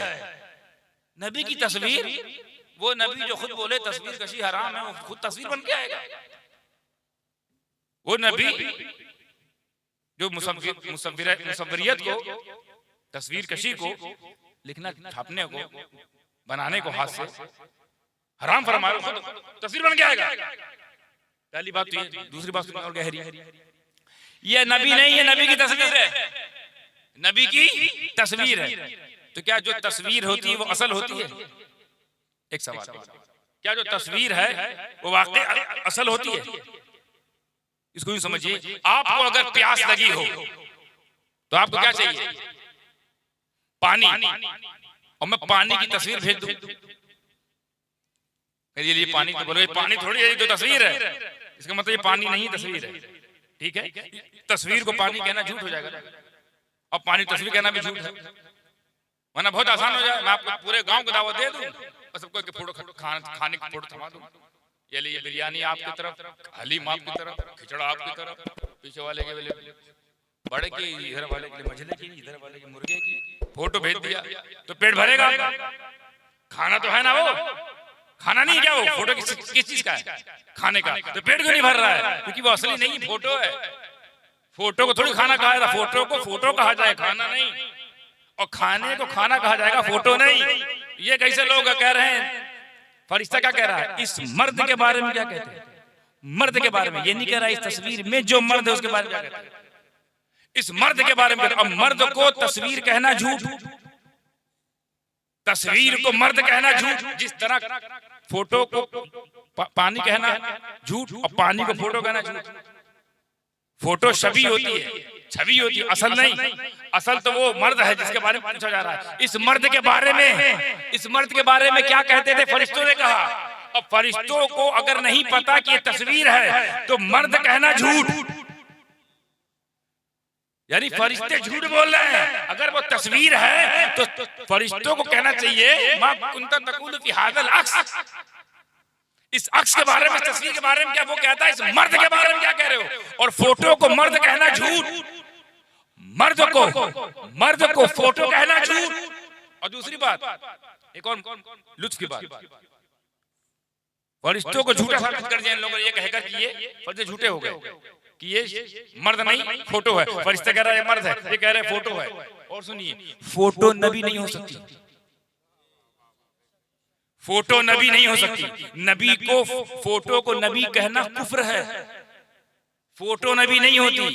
नबी की तस्वीर। वो नबी जो खुद बोले तस्वीर कशी हराम है, वो खुद तस्वीर बन के आएगा। वो नबी जो मुसव्विरियत को, तस्वीर कशी को, लिखना छापने को, बनाने को हाथ से हराम फरमाया, खुद तस्वीर बन के आएगा। पहली बात तो ये। दूसरी बात और गहरी, ये नबी नहीं है, नबी की तस्वीर है, नबी की तस्वीर है। तो क्या जो तस्वीर होती है वो असल होती है? एक सवाल, क्या जो तस्वीर है वो वाकई असल होती है? इसको यूं समझिए, आपको अगर प्यास लगी हो तो आपको क्या चाहिए? पानी, और मैं पानी की तस्वीर भेज दूं, ये पानी तो बोलो, पानी थोड़ी है, जो तस्वीर है इसका मतलब ये पानी नहीं, तस्वीर है। ठीक है, तस्वीर को पानी कहना झूठ हो जाएगा, और पानी तस्वीर कहना भी झूठ है, वरना बहुत आसान हो जाए। मैं आपको पूरे गांव को दावत दे दूं और सबको फोटो खाने की फोटो थमा दूं, ये लिए बिरयानी आपकी तरफ, हलीम आपकी तरफ, खिचड़ा आपकी तरफ, पीछे वाले के लिए बड़े की, इधर वाले के लिए मछली की, इधर वाले के मुर्गे की, फोटो भेज दिया तो पेट भरेगा आपका? खाना तो है ना, वो खाना नहीं, क्या वो फोटो किस चीज का है? खाने का। तो पेट क्यों नहीं भर रहा है? क्योंकि वो असली नहीं, फोटो है। फोटो को थोड़ी खाना कहा जाए, फोटो को फोटो कहा जाए, खाना नहीं। और खाने को खाना कहा जाएगा, फोटो नहीं। ये कैसे लोग कह रहे हैं? फरिश्ता क्या कह रहा है? इस मर्द के बारे में क्या कहते हैं? मर्द के बारे में ये नहीं कह रहा, इस तस्वीर में जो मर्द है उसके बारे में क्या कहते हैं? इस मर्द के बारे में। अब मर्द को तस्वीर कहना झूठ, तस्वीर को मर्द कहना झूठ, जिस तरह फोटो को पानी कहना झूठ और पानी को फोटो कहना झूठ। फोटो छवि होती है, छवि होती है, असल नहीं। असल तो वो मर्द है जिसके बारे में पूछा जा रहा है। इस मर्द के बारे में क्या कहते थे फरिश्तों ने कहा। अब फरिश्तों को अगर नहीं पता कि ये तस्वीर है तो मर्द कहना झूठ, यानी फरिश्ते झूठ बोल रहे हैं। अगर वो तस्वीर है तो फरिश्तों को कहना चाहिए मा कुंता तकूलु फी हाज़ल अक्स, इस अक्स के बारे में, तस्वीर के बारे में क्या वो कहता है, इस मर्द के बारे में क्या कह रहे हो। और फोटो को मर्द कहना झूठ, मर्द को फोटो कहना झूठ। और दूसरी बात, एक और लुत्फ की बात, फरिश्तों को झूठा साबित कर दिया इन लोगों ने ये कहकर कि ये फरिश्ते झूठे हो गए कि ये मर्द नहीं फोटो है। फरिश्ता कह रहा है ये मर्द है, ये कह रहे हैं फोटो है। और सुनिए, फोटो नबी नहीं हो सकती, फोटो नबी नहीं हो सकती। नबी को, फोटो को नबी कहना कुफ्र है। फोटो नबी नहीं होती।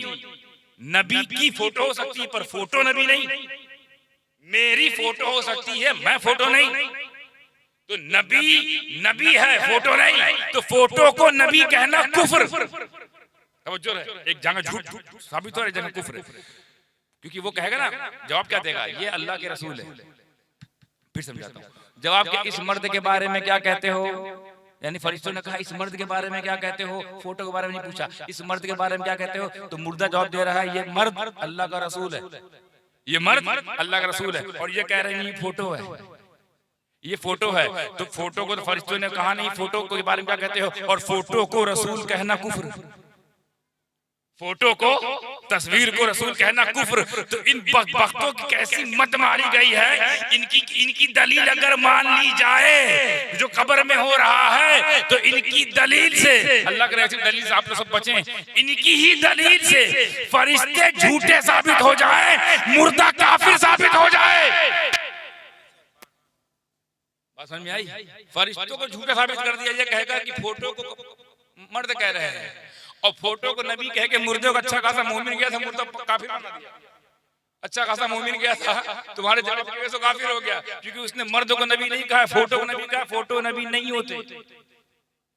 नबी की फोटो हो सकती है पर फोटो नबी नहीं। मेरी फोटो हो सकती है, मैं फोटो नहीं। तो नबी है, फोटो नहीं। तो फोटो को नबी कहना कुफ्र। तवज्जो है, एक जगह झूठ साबित हो रहा है, एक जगह कुफ्र है। क्योंकि वो कहेगा ना, जवाब क्या देगा, ये अल्लाह के रसूल है। फिर समझाता हूँ जवाब के, इस मर्द के बारे में क्या कहते हो, यानी फरिश्तों ने कहा इस मर्द के बारे में क्या कहते हो, फोटो के बारे में नहीं पूछा, इस मर्द के बारे में क्या कहते हो। तो मुर्दा जवाब दे रहा है ये मर्द अल्लाह का रसूल है, ये मर्द अल्लाह का रसूल है। और ये कह रहे हैं ये फोटो है, ये फोटो है। तो फोटो को तो फरिश्तों ने कहा नहीं, फोटो के बारे में क्या कहते हो। और फोटो को रसूल कहना कुफ्र, फोटो को, तस्वीर को रसूल कहना कुफ्र। तो इन बकबख्तों की कैसी मत मारी गई है। इनकी दलील अगर मान ली जाए जो कब्र में हो रहा है, तो इनकी दलील से, अल्लाह के रसूल दलील से आप लोग सब बचें, इनकी ही दलील से फरिश्ते झूठे साबित हो जाए, मुर्दा काफिर साबित हो जाए। बात समझ में आई। फरिश्तों को झूठा साबित कर दिया, ये कहेगा कि फोटो को मर्द कह रहे हैं और फोटो को नबी कह के मुर्दे को अच्छा खासा मोमिन गया था, मुर्दा काफिर बना दिया। अच्छा खासा मोमिन गया था, तुम्हारे जवाब की वजह से काफिर हो गया, क्योंकि उसने मर्द को नबी नहीं कहा, फोटो को नबी कहा। फोटो नबी नहीं होते।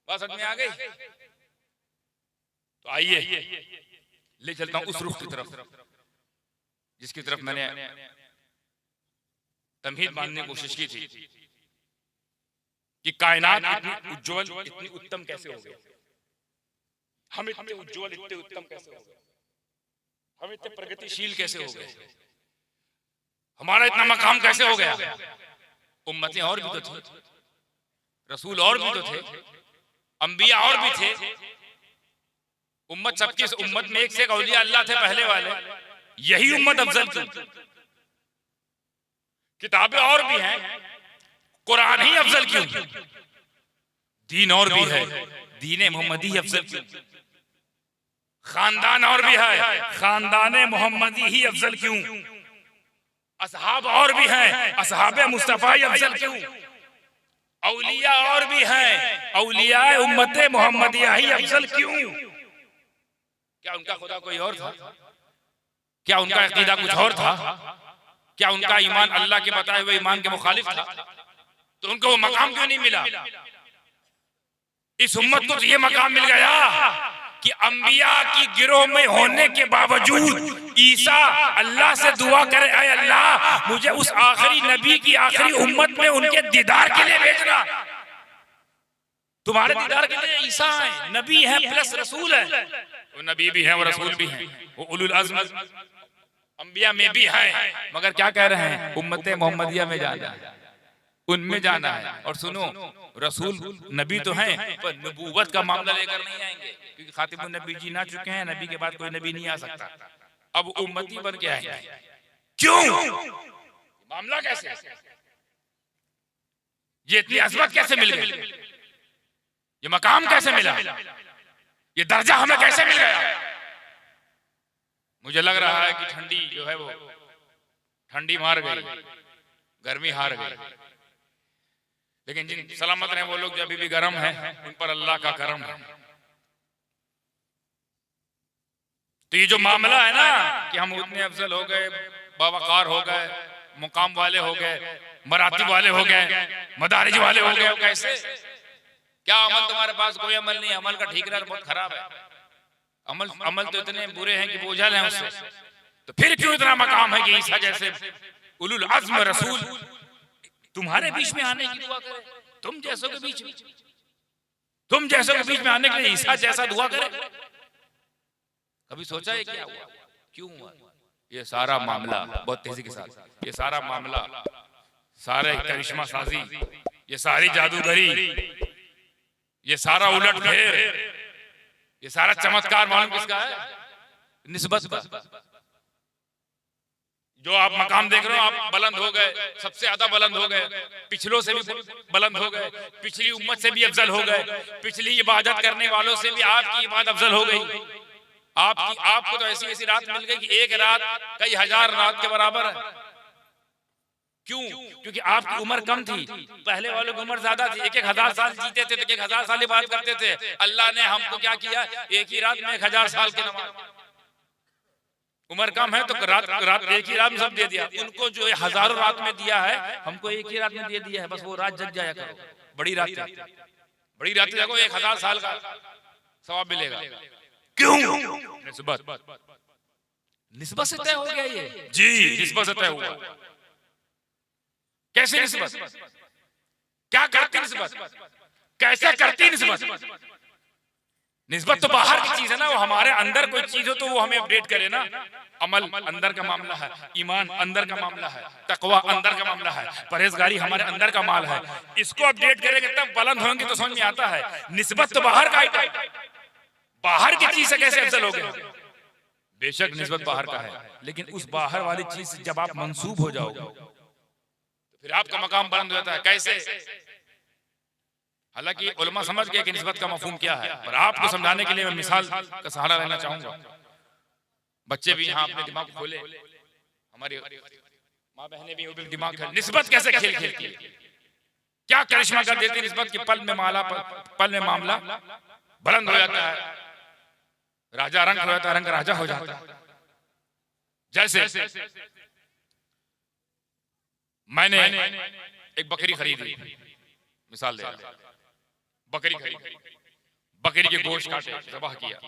बात समझ में आ गई। तो आइए ले चलता हूं उस रुख की तरफ जिसकी तरफ मैंने तमहीद मानने की कोशिश की थी कि कायनात इतनी उज्जवल, इतनी उत्तम कैसे हो गई, हम इतने उज्जवल, इतने उत्तम कैसे हो गए, हम इतने प्रगतिशील कैसे हो गए, हमारा इतना मकाम कैसे हो गया। उम्मतें और भी तो थी, रसूल और भी तो थे, अंबिया और भी थे। उम्मत सबकी, उम्मत में एक से एक औलिया अल्लाह थे पहले वाले, यही उम्मत अफजल थी। किताबें और भी हैं, कुरान ही अफजल क्यों, दीन और भी है, दीन मोहम्मदी अफजल क्यों, खानदान और भी है, खानदान मोहम्मदी ही अफजल क्यों, असहाब और भी हैं, असहाबे मुस्तफा ही अफजल क्यों, औलिया और भी हैं, औलिया उम्मत मोहम्मदिया ही अफजल क्यों। क्या उनका खुदा कोई और था, क्या उनका अकीदा कुछ और था, क्या उनका ईमान अल्लाह के बताए हुए ईमान के मुखालिफ था, तो उनको वो मकाम क्यों नहीं मिला। इस उम्मत को तो ये मकाम मिल गया कि अंबिया की गिरोह में होने के बावजूद ईसा अल्लाह से दुआ करे, ऐ अल्लाह मुझे उस आखिरी नबी की आखिरी उम्मत में उनके दीदार के लिए भेजना। तुम्हारे दीदार के लिए ईसा है, नबी है प्लस रसूल है, वो नबी भी है वो रसूल भी है, वो उलुल अज़्म अंबिया में भी है। मगर क्या कह रहे हैं, उम्मत मोहम्मदिया में जाना है, उनमें जाना है। और सुनो, रसूल नबी तो हैं पर नबूवत का मामला लेकर नहीं आएंगे, क्योंकि खातिमुन नबी जी ना चुके हैं, नबी के बाद कोई नबी नहीं आ सकता। अब उम्मती बन के आएंगे। क्यों, मामला कैसे, ये इतनी अज़मत कैसे मिल गई, ये मकाम कैसे मिला, ये दर्जा हमें कैसे मिल गया। मुझे लग रहा है कि ठंडी जो है वो ठंडी मार गई, गर्मी हार गई। लेकिन जिन सलामत रहे वो लोग जो अभी भी गर्म हैं, उन पर अल्लाह का करम है। तो ये जो मामला है ना कि हम उतने अफजल हो गए, बावकार हो गए, मुकाम वाले हो गए, मराती वाले हो गए, मदारिज वाले हो गए, कैसे? क्या अमल तुम्हारे पास? कोई अमल नहीं, अमल का ठीकरा बहुत खराब है। अमल तो इतने बुरे हैं कि बोझल हैं उससे। तो फिर क्यों इतना मकाम है कि ईसा जैसे उलुल अज़्म रसूल तुम्हारे बीच में आने की दुआ करे? तुम जैसों के बीच में, तुम जैसों के बीच में आने के लिए ईसा जैसा दुआ करे? कभी सोचा है क्या हुआ, क्यों हुआ? ये सारा मामला बहुत तेजी के साथ, ये सारा मामला, सारे करिश्मा साजी, ये सारी जादूगरी, ये सारा उलट फेर, ये सारा चमत्कार मालूम किसका है? निस्बत का। जो आप मकाम देख रहे हो, आप बुलंद हो गए, सबसे ज्यादा बुलंद हो गए, पिछलों से भी बुलंद हो गए, पिछली उम्मत से भी अफजल हो गए, पिछली इबादत करने वालों से भी आपकी इबादत अफजल हो गई। आपको तो ऐसी ऐसी रात मिल गई कि एक रात कई हजार रात के बराबर है। क्यों? क्योंकि आपकी उम्र कम थी, पहले वालों की उम्र ज्यादा थी। 1000 साल जीते थे तो 1000 साल इबादत करते थे। अल्लाह ने हमको क्या किया? एक ही रात में 1000 साल की नमाज। उम्र कम है तो रात एक ही रात में सब दे दिया। उनको जो हजारों रात में दिया है, हमको एक ही रात में दे दिया है। बस वो रात जग जाया करो, बड़ी रात, बड़ी रात जगो, 1000 साल का सवाब मिलेगा। क्यों? निस्बत से तय हो गया ये। जी, निस्बत से तय हुआ। कैसे निस्बत? क्या करती निस्बत? कैसे करती निस्बत? निस्बत तो बाहर की चीज है ना, वो हमारे अंदर कोई चीज हो तो वो हमें अपडेट करे ना। अमल अंदर का मामला है, ईमान अंदर का मामला है, तकवा अंदर का मामला है, परहेजगारी हमारे अंदर का माल है। इसको अपडेट करेंगे तब बुलंद होंगे तो समझ में आता है। निस्बत तो बाहर का आइटम, बाहर की चीज से कैसे अफजल हो गए? बेशक निस्बत बाहर का है, लेकिन उस बाहर वाली चीज से जब आप मंसूब हो जाओगे तो फिर आपका मकाम बुलंद हो जाता है। कैसे? हालांकि उलमा समझ गए कि निस्बत का मफहूम क्या है, पर आपको समझाने के लिए मैं मिसाल का सहारा लेना चाहूंगा। बच्चे भी यहाँ अपने दिमाग खोले, हमारी माँ बहनें भी वो दिमाग खोले। निस्बत कैसे खेल खेलती है, क्या करिश्मा कर देती है निस्बत की? पल में मामला बुलंद हो जाता है, राजा रंग हो जाता है, रंग राजा हो जाता है। जैसे मैंने एक बकरी खरीदी, मिसाल दे रहा, बकरी खरीदी, बकरी के गोश्त काटे, ज़बाह किया,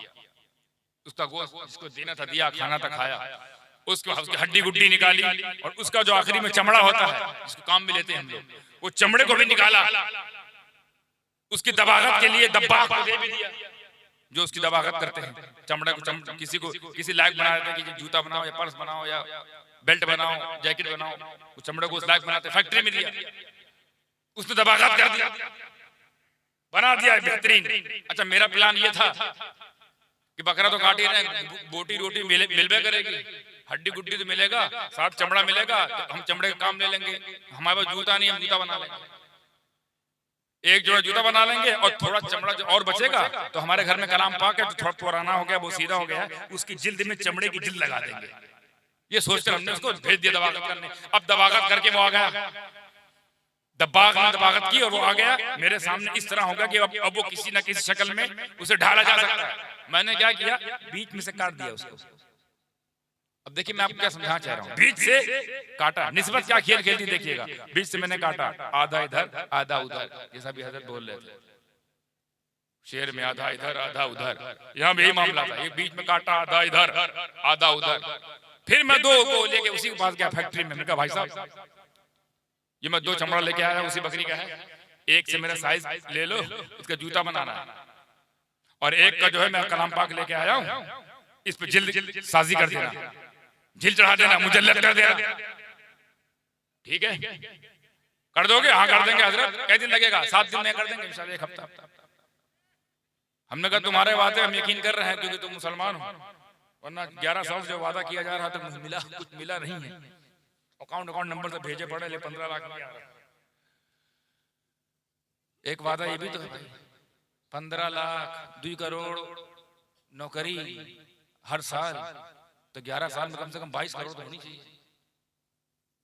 उसका गोश्त जिसको देना था दिया, खाना था खाया, उसकी हड्डी गुड्डी निकाली, और उसका जो आखिरी में चमड़ा होता है जिसको काम में लेते हैं हम लोग, वो चमड़े को भी निकाला, उसकी दबागत के लिए दब्बाग को दे भी दिया, जो उसकी दबागत करते हैं। चमड़े को किसी को किसी लायक बना देते हैं कि जूता बनाओ या पर्स बनाओ या बेल्ट बनाओ, जैकेट बनाओ, वो चमड़े को उस लायक बनाते, फैक्ट्री में दिया, उसने दबागत कर दिया, बना दिया बेहतरीन। अच्छा, मेरा प्लान ये था कि बकरा तो काट ही रहे, बोटी रोटी मिलबे करेगी, हड्डी गुड्डी तो मिलेगा, साथ चमड़ा मिलेगा, तो हम चमड़े का काम ले लेंगे। हमारे पास जूता नहीं, हम जूता बना लेंगे, एक जोड़ा जूता बना लेंगे, और थोड़ा चमड़ा जो और बचेगा तो हमारे घर में कलाम पाक है, तो थोड़ा पुराना हो गया, वो सीधा हो गया, उसकी जिल्द में चमड़े की जिल्द लगा देंगे। ये सोचकर हमने उसको भेज दिया दबागत करने। अब दबागत करके वो आ गया, दबाग ने दबागत की और वो आ गया मेरे सामने। इस तरह होगा कि अब वो किसी न किसी शक्ल में उसे ढाला जा सकता है। मैंने क्या किया, बीच में से काट दिया उसको। अब देखिए मैं आपको क्या समझाना चाह रहा हूँ, बीच से काटा। निस्बत क्या खेल खेलती देखिएगा, बीच से मैंने काटा, आधा इधर आधा उधर, जैसा भी हजरत बोल रहे थे, शेर में आधा इधर आधा उधर, यहाँ भी यही मामला था। एक बीच में काटा, आधा इधर आधा उधर। फिर मैं दो को लेके उसी के पास गया फैक्ट्री में। मैंने कहा भाई साहब, ये मैं 2 चमड़ा लेके आया, उसी बकरी का है, एक से मेरा साइज ले लो, उसका जूता बनाना है, और एक का जो है मैं कलाम पाक लेके आया हूँ, इस पे जिल्द साजी कर देना, झिल चढ़ा देना, मुजल्लद कर देना। ठीक है, कर दोगे? हाँ कर देंगे हजरत। कै दिन लगेगा? 7 दिन में कर देंगे इंशाल्लाह, 1 हफ्ता। हमने कहा तुम्हारे वादे हम यकीन कर रहे हैं क्योंकि तुम मुसलमान हो, वरना 11 साल जो वादा किया जा रहा था कुछ मिला नहीं है। अकाउंट नंबर तो भेजे पड़े, ले 15 लाख नहीं आ रहा। एक वादा ये भी तो है, 15 लाख 2 करोड़ नौकरी हर साल, तो 11 साल में कम से कम 22 करोड़ तो होनी चाहिए।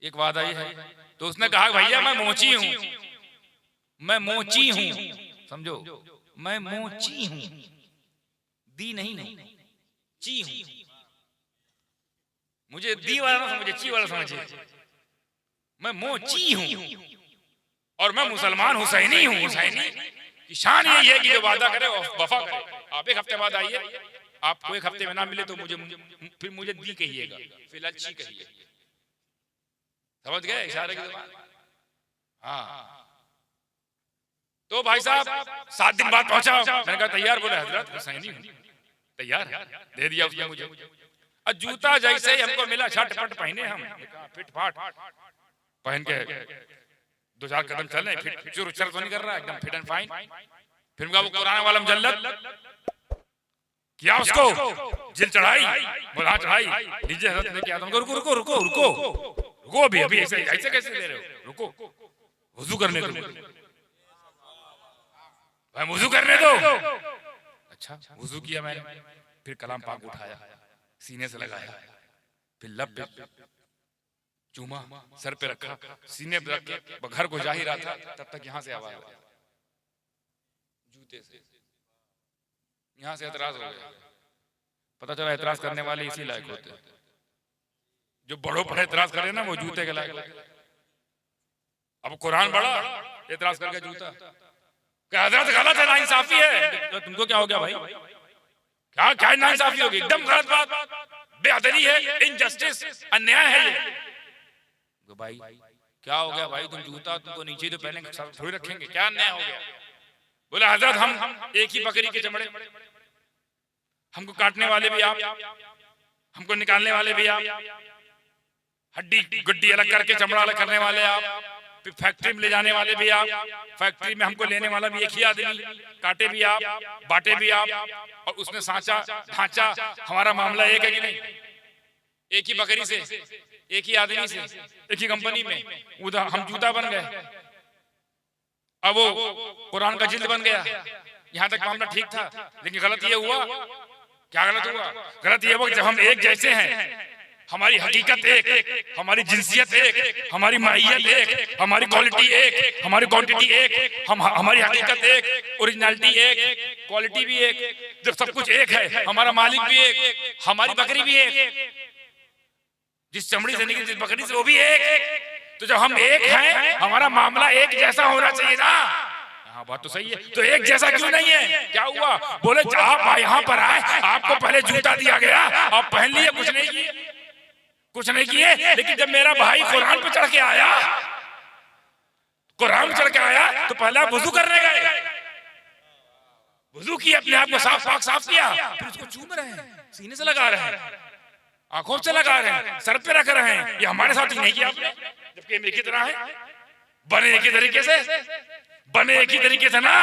एक वादा ये है। तो उसने कहा भैया मैं मोची हूं, मैं मोची हूं, समझो, मैं मोची हूं, दी नहीं हूं, ची हूं। मुझे दी वाला ना समझे, ची वाला समझिए। मैं मोची हूं और मैं मुसलमान हुसैनी हूं। हुसैनी की शान यही है कि जो वादा करे वो वफा करे। आप एक हफ्ते बाद आइए, आपको एक हफ्ते में ना मिले तो फिर मुझे दी कहिएगा, फिलहाल ची कहिए। समझ गए इशारे की जबान? हाँ। तो भाई साहब 7 दिन बाद पहुंचा, मैंने कहा तैयार? बोले हजरत हुसैनी हूं। तैयार? दे दिया उसने मुझे। और जूता जैसे ही हमको मिला झटपट पहने हम, फिट फाट पहन के 2-4 कदम चले, फिर चुर चर तो नहीं कर रहा, एकदम फिट एंड फाइन। फिर वो कुरान वाला मुजल्लद किया, उसको जिल चढ़ाई, बोला चढ़ाई, नीचे हजरत ने किया, तुमको रुको रुको रुको रुको रुको, अभी ऐसे ऐसे कैसे दे रहे हो? रुको, वुजू करने दो भाई, वुजू करने दो। अच्छा, वुजू किया मैंने, फिर कलाम पाक उठाया, सीने से लगाया, फिर लब पे चूमा, सर पे रखा, सीने पे रख के घर को जा ही रहा था, तब तक यहाँ से आवाज आई, जूते से यहाँ से एतराज हो गया। पता चला एतराज करने वाले इसी लायक होते हैं, जो बड़ों पर एतराज करे ना वो जूते के लायक। अब कुरान बड़ा, एतराज करके जूता, क्या हजरत गलत है, नाइंसाफी है। तो तुमको क्या हो गया भाई? क्या क्या नाइंसाफी होगी? एकदम गलत बात, बेअदली है, इनजस्टिस, अन्याय है ये। तो भाई क्या हो गया भाई? तुम जूता तुमको नीचे तो पहने थोड़ी रखेंगे, क्या अन्याय हो गया? बोले हजरत हम एक ही बकरी के चमड़े, हमको काटने वाले भी आप, हमको निकालने वाले भी आप, हड्डी गुड्डी अलग करके चमड़ा अलग करने वाले आप, फिर फैक्ट्री में ले जाने वाले भी आप, फैक्ट्री में हमको लेने वाला भी एक ही आदमी, काटे भी आप, बाटे भी आप, और उसने सांचा ढांचा। हमारा मामला एक है कि नहीं? एक ही बकरी से, एक ही आदमी से, एक ही कंपनी में, उधर हम जूता बन गए, अब वो कुरान का जिल्द बन गया। यहाँ तक मामला ठीक था, लेकिन गलत ये हुआ। क्या गलत हुआ? गलत ये हुआ जब हम एक जैसे हैं, हमारी हकीकत एक, हमारी जिंसियत एक, हमारी माहियत एक, हमारी क्वालिटी एक, हमारी क्वांटिटी एक, हमारी हकीकत एक, ओरिजिनलिटी एक, क्वालिटी भी एक। जब सब कुछ एक है, हमारा मालिक भी एक, हमारी बकरी भी एक, जिस चमड़ी से निकली जिस बकरी से वो भी एक। तो जब हम एक हैं, हमारा मामला एक जैसा होना चाहिए ना। हाँ बात तो सही है। तो एक जैसा क्यों नहीं है? क्या हुआ? बोले आप यहाँ पर आए, आपको पहले जूता दिया गया, आप पहन लिए, कुछ नहीं किए, कुछ नहीं किए। लेकिन जब मेरा भाई कुरान पे चढ़ के आया, कुरान पे चढ़ के आया, तो पहले आप वुजू करने गए, वुजू किया, अपने आप को साफ किया, फिर उसको चूम रहे हैं, सीने से लगा रहे हैं, आंखों से लगा रहे हैं, सर पे रख रहे हैं। ये हमारे साथ ही नहीं किया आपने, जबकि हम एक ही तरह है, बने एक ही तरीके से, बने एक ही तरीके से ना,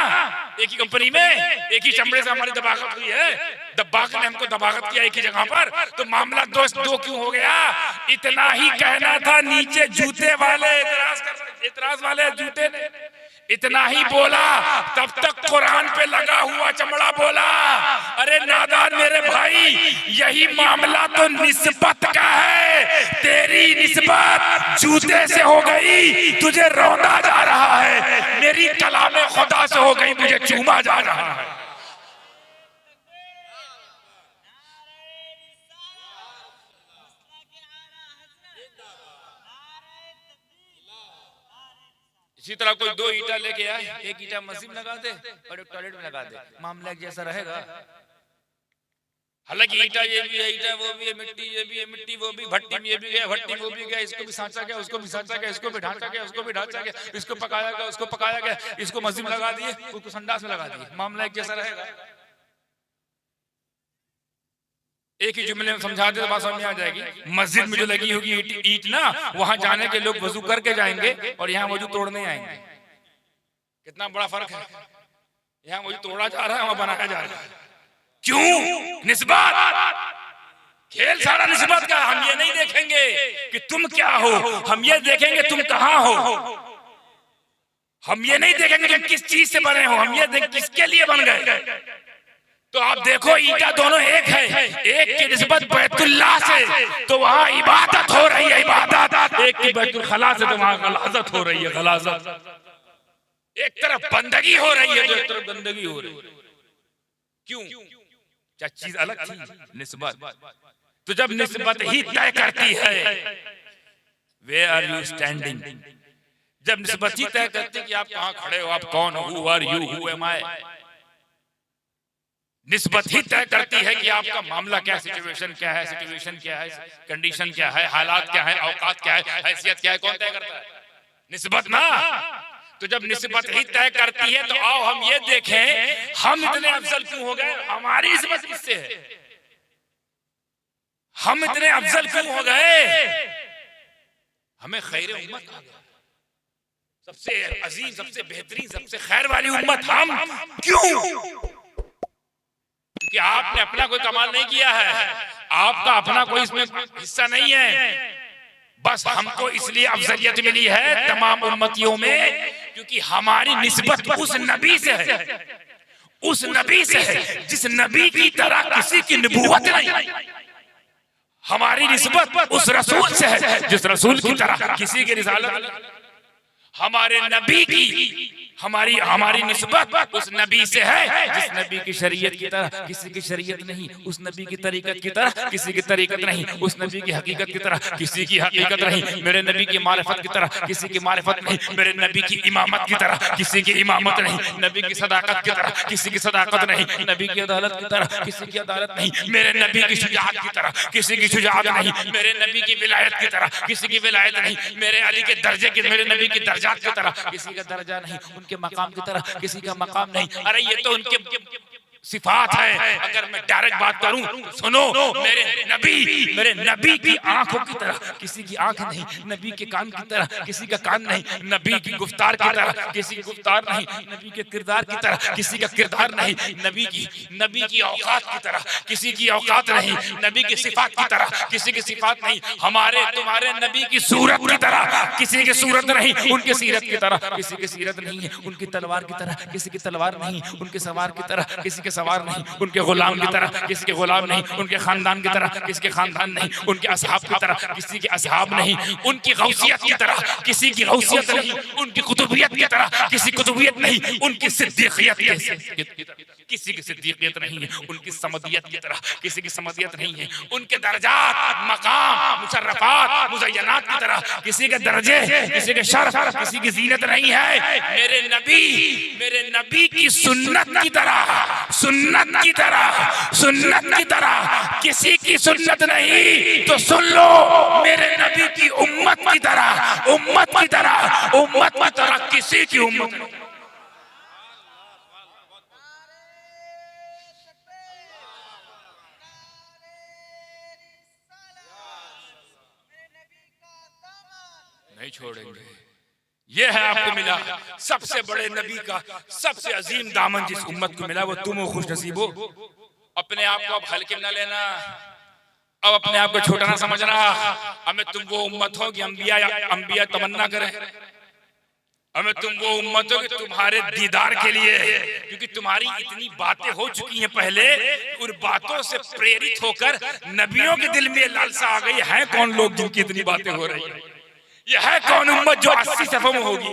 एक ही कंपनी में, एक ही चमड़े से हमारी दबागत हुई है, दबाग ने हमको दबागत किया एक ही जगह पर। तो मामला दो क्यों हो गया? इतना ही कहना था। नीचे जूते वाले एतराज वाले जूते ने इतना ही बोला, तब तक कुरान पे लगा हुआ चमड़ा बोला, अरे नादान मेरे भाई, यही मामला तो निस्बत का है, तेरी निस्बत जूते से हो गई, तुझे रौंदा जा रहा है, मेरी कलामे खुदा से हो गई, मुझे चूमा जा रहा है। इसी तरह कोई 2 ईंटा लेके आए, एक ईंटा मस्जिद में लगा दे और एक टॉयलेट में लगा दे, मामला एक जैसा रहेगा? हालांकि ईंटा ये भी है, ईंटा वो भी है, मिट्टी ये भी है, मिट्टी वो भी, भट्टी में ये भी गया, भट्टी में वो भी गया, इसको भी सांचा गया, उसको भी सांचा गया, इसको भी ढांचा गया, उसको भी ढांचा गया, इसको पकाया गया, उसको पकाया गया, इसको मस्जिद में लगा दिए, उसको संडास में लगा दिए, मामला एक जैसा रहेगा? एक ही जुमले में समझा दे तो बात समझ में आ जाएगी। मस्जिद में जो लगी होगी ईंट ना, वहां जाने के लोग वजू करके जाएंगे और यहाँ वजू तोड़ने आएंगे। कितना बड़ा फर्क है। यहाँ वजू तोड़ा जा रहा है, वहां बनाया जा रहा है। क्यों? निस्बत, खेल सारा निस्बत का। हम ये नहीं देखेंगे कि तुम क्या हो, हम ये देखेंगे तुम कहाँ हो। हम ये नहीं देखेंगे कि किस चीज से बने हो, हम ये देखेंगे किसके लिए बन गए। तो आप देखो ईंटा दोनों एक है, एक की निस्बत बैतुल्लाह से तो वहां इबादत हो रही है, इबादत, एक की बैतुल खला से तो वहां गलाजत हो रही है, गलाजत। एक तरफ बंदगी हो रही है, एक तरफ गंदगी हो रही है। क्यों? क्या चीज अलग थी? निस्बत। तो जब निस्बत ही तय करती है वेयर आर यू स्टैंडिंग। जब निस्बत ही तय करती कि आप कहां खड़े हो, आप कौन हो, who are you, who am I. निस्बत ही तय करती है कि आपका मामला क्या, सिचुएशन क्या है, सिचुएशन क्या है, कंडीशन क्या है, हालात क्या है, औकात क्या है, हैसियत क्या है, कौन तय करता है? निस्बत ना। तो जब निस्बत ही तय करती है तो आओ हम ये देखें हम इतने अफजल क्यों हो गए, हमारी निस्बत किससे है, हम इतने अफजल क्यों हो गए? हमें खैर उम्मत कहा गया, सबसे अजीम, सबसे बेहतरीन, सबसे खैर वाली उम्मत हम क्यों? क्योंकि आपने अपना कोई कमाल नहीं किया है, आपका अपना कोई इसमें हिस्सा नहीं है, बस हमको इसलिए अफजलियत मिली है तमाम उम्मतियों में क्योंकि हमारी निस्बत उस नबी से है, उस नबी से है जिस नबी की तरह किसी की नबूवत नहीं। हमारी निस्बत उस रसूल से है जिस रसूल की तरह किसी की रिसालत। हमारे नबी की हमारी निस्बत उस नबी से है जिस नबी की शरीयत की तरह किसी की शरीयत नहीं, उस नबी की तरीकत की तरह किसी की तरीकत नहीं, उस नबी की हकीकत की तरह किसी की हकीकत नहीं, मेरे नबी की मारिफत की तरह किसी की मारिफत नहीं, मेरे नबी की इमामत की तरह किसी की इमामत नहीं, नबी की सदाकत की तरह किसी की सदाकत नहीं, नबी की अदालत की तरह किसी की अदालत नहीं, मेरे नबी की शुजाअत की तरह किसी की शुजाअत नहीं, मेरे नबी की विलायत की तरह किसी की विलायत नहीं, मेरे अली के दर्जे की, मेरे नबी की दर्जात की तरह किसी का दर्जा नहीं, उनके मकाम की तरह किसी का मकाम नहीं। अरे ये तो उनके सिफात है। अगर मैं डायरेक्ट बात करूं, सुनो, मेरे नबी की आंखों की तरह किसी की आंख नहीं, नबी के कान की तरह किसी का कान नहीं, नबी की गुफ्तार की तरह किसी की गुफ्तार नहीं, नबी के किरदार की तरह किसी का किरदार नहीं, नबी की औकात की तरह किसी की औकात नहीं, नबी की सिफात की तरह किसी की सिफात नहीं, हमारे तुम्हारे नबी की सूरत की तरह किसी की सूरत नहीं, उनकी सीरत की तरह किसी की सीरत नहीं है, उनकी तलवार की तरह किसी की तलवार नहीं, उनके सवार की तरह किसी के सवार नहीं, उनके गुलाम की तरह किसी के गुलाम नहीं, उनके खानदान की तरह किसी के खानदान नहीं, उनके असहाब की तरह किसी के असहाब नहीं, उनकी गौसियत की तरह किसी की गौसियत नहीं, उनकी कुतुबियत की तरह किसी कुतुबियत नहीं, उनकी सिद्दीकियत किसी की सिद्दीकियत नहीं है, उनकी समदियत की तरह किसी की समदियत नहीं है, उनके दर्जात, मकाम, मुशर्रफात, मुज़य्यनात की तरह किसी के दर्जे, किसी के शर्फ, किसी की जीनत नहीं है। मेरे नबी की सुन्नत की तरह किसी की सुन्नत नहीं। तो सुन लो, मेरे नबी की उम्मत की तरह किसी की उम्मत नहीं। नहीं छोड़ेंगे। ये है आपको मिला सबसे बड़े नबी का सबसे अजीम दामन, जिस उम्मत को मिला वो तुम हो, खुश नसीब हो। अपने आप को अब हल्के न लेना, अब अपने आप को छोटा ना समझना। हमें तुम वो उम्मत हो कि अंबिया तमन्ना करें, हमें तुम वो उम्मत हो कि तुम्हारे दीदार के लिए, क्योंकि तुम्हारी इतनी बातें हो चुकी हैं पहले, उन बातों से प्रेरित होकर नबियों के दिल में लालसा आ गई है। कौन लोग जिनकी इतनी बातें हो रही है? यह है कौन उम्मत जो 80 सफों में होगी?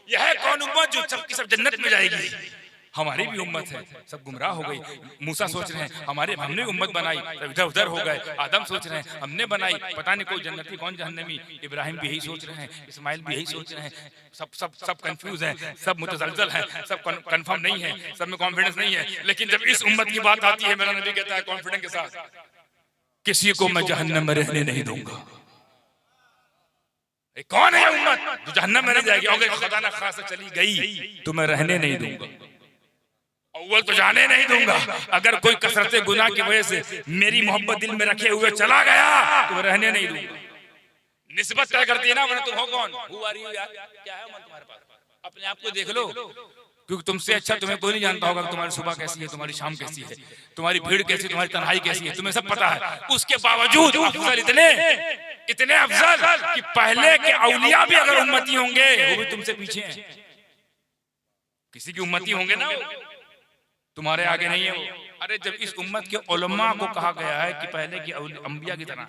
यह है कौन उम्मत जो सबकी सब जन्नत में जाएगी? हमारी भी उम्मत है, सब गुमराह हो गई। मूसा सोच रहे हैं हमने उम्मत बनाई, इधर उधर हो गए। आदम सोच रहे हैं हमने बनाई, पता नहीं कोई जन्नती कौन जहन्नमी। इब्राहिम भी यही सोच रहे हैं, इस्माइल भी यही सोच रहे हैं। सब कंफ्यूज हैं, सब मुतजलजल हैं, सब कंफर्म नहीं है, सब में कॉन्फिडेंस नहीं है। लेकिन जब इस उम्मत की बात आती है, मेरा नबी कहता है कॉन्फिडेंस के साथ, किसी को मैं जहन्नम में रहने नहीं दूंगा। कौन है उम्मत जो जहन्नम में नहीं जाएगी? अगर खुदा न खासा चली गई तो मैं रहने नहीं दूंगा, अव्वल तो जाने नहीं दूंगा। अगर कोई कसरत गुनाह की वजह से मेरी मोहब्बत दिल में रखे हुए चला गया तो मैं रहने नहीं दूंगा। निस्बत तय करती है ना, वरना तुम हो कौन? क्या है मन तुम्हारे पास? अपने आप को देख लो, क्योंकि तुमसे अच्छा तुम्हें कोई नहीं जानता होगा तुम्हारी सुबह कैसी है, तुम्हारी शाम कैसी है, तुम्हारी भीड़ कैसी, तुम्हारी तन्हाई कैसी है, तुम्हें सब पता है। उसके बावजूद अफजल इतने अफजल कि पहले के औलिया भी अगर उम्मती होंगे वो भी तुमसे पीछे हैं। किसी की उम्मती होंगे ना, तुम्हारे आगे नहीं है वो। अरे जब इस उम्मत के उलमा को कहा गया है कि पहले के अंबिया की तरह,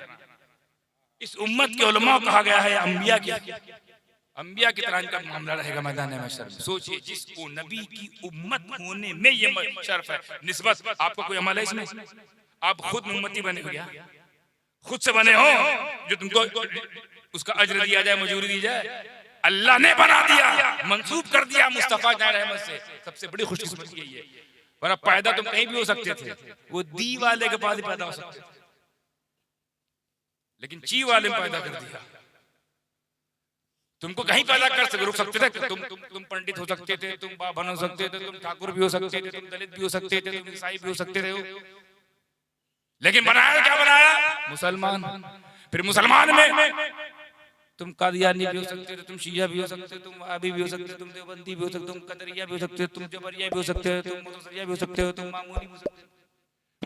इस उम्मत के उलमा को कहा गया है अंबिया की तरह इनका मामला रहेगा मैदान महशर। सोचिए, जिसको नबी की उम्मत होने में ये शर्फ है। निस्बत आपको कोई अमल है इसमें? आप खुद उम्मती बने हो क्या? खुद से बने हो जो तुमको उसका अजर दिया जाए, मजूरी दी जाए। अल्लाह ने बना दिया, मंसूब कर दिया मुस्तफा की रहमत से। सबसे बड़ी खुशकिस्मती यही है। वरना पैदा तुम कहीं भी हो सकते थे, वो दी वाले के पास ही पैदा हो सकते थे, लेकिन ची वाले में पैदा कर दिया। तुमको कहीं पैदा कर सकते, रुक सकते थे, तुम पंडित हो सकते थे, तुम बाभन हो सकते थे, तुम ठाकुर भी हो सकते थे, तुम दलित भी हो सकते थे, तुम ईसाई भी हो सकते थे, लेकिन बनाया क्या बनाया? मुसलमान। फिर मुसलमान में तुम कादियानी भी हो सकते थे, तुम शिया भी हो सकते थे, तुम वहाबी भी हो सकते थे, तुम देवबंदी भी हो सकते, तुम कदरिया भी हो सकते हो, तुम जबरिया भी हो सकते हो, तुम मुतज़िलिया भी हो सकते हो, तुम मामूनी भी हो सकते हो।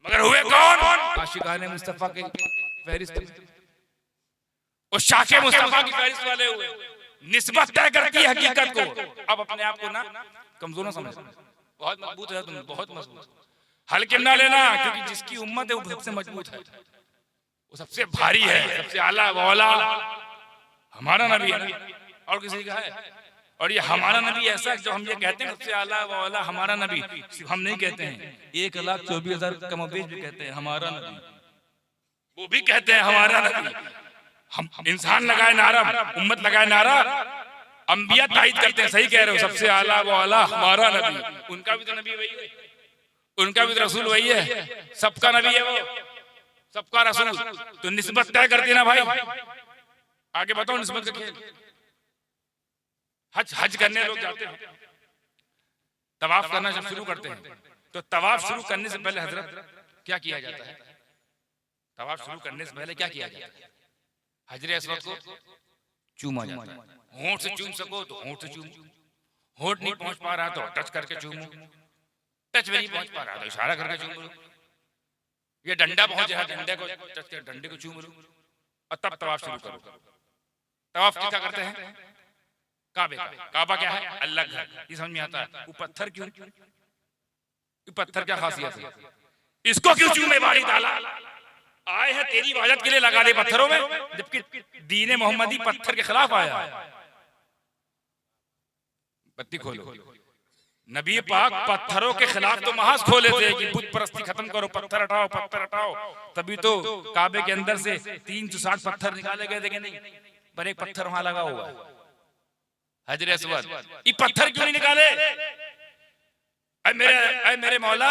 मगर हुए कौन? आशिकाने मुस्तफा के फहरिस्त में, उस शाखे मुस्तफा की फहरिस्त वाले हुए। निस्बत तय करती है हकीकत को। अब अपने आप को ना कमजोर ना समझो, बहुत मजबूत है तुम, बहुत मजबूत। हल्के ना लेना, क्योंकि जिसकी उम्मत है वो सबसे मजबूत है, वो सबसे भारी है, सबसे आला वाला हमारा नबी है, और किसी का है? और ये हमारा नबी ऐसा जो हम ये कहते हैं सबसे आला वाला हमारा नबी, हम नहीं कहते हैं। 1,24,000 कमोबेश भी कहते हैं हमारा नबी, वो भी कहते हैं हमारा नबी। हम इंसान लगाए नारा, उम्मत लगाए नारा, अंबिया तायद करते हैं, सही कह रहे हो, सबसे आला वाला हमारा नबी। उनका भी तो नबी वही है, उनका भी तो रसूल वही है, सबका नबी है वो, सबका रसूल। तो निस्बत तय करती ना भाई। आगे बताओ निस्बत का खेल। हज करने लोग जाते हैं, तवाफ करना जब शुरू करते हैं, तो तवाफ शुरू करने से पहले हजरत क्या किया जाता है? तवाफ शुरू करने से पहले क्या किया जाता है? हजरे अस्वद को चूमा जाता है। होंठ से चूम सको तो होंठ से चूमो, होंठ नहीं पहुंच पा रहा तो टच करके चूमो, टच में नहीं पहुंच पा रहा तो इशारा करके चूम लो, ये डंडा पहुंचे है डंडे को टच कर डंडे को चूम लो, और तब तवाफ शुरू करो। तवाफ क्या करते हैं? काबे का। काबा क्या है? अल्लाह का घर। ये समझ में आता है। वो पत्थर क्यों? ये पत्थर क्या खासियत है? इसको क्यों चूमे बारी डाला? आए हैं तेरी इबादत के लिए, लगा दे पत्थरों में, जबकि दीन मोहम्मदी पत्थर के खिलाफ आया। बत्ती खोलो। नबी पाक पत्थरों के खिलाफ तो महाज खोले थे कि बुत परस्ती खत्म करो, पत्थर हटाओ, पत्थर हटाओ। तभी तो काबे के अंदर से 360 पत्थर निकाले गए थे कि नहीं? पर एक पत्थर वहां लगा हुआ है, हजरे अस्वद। ये पत्थर क्यों नहीं निकाले? ऐ मेरे मौला,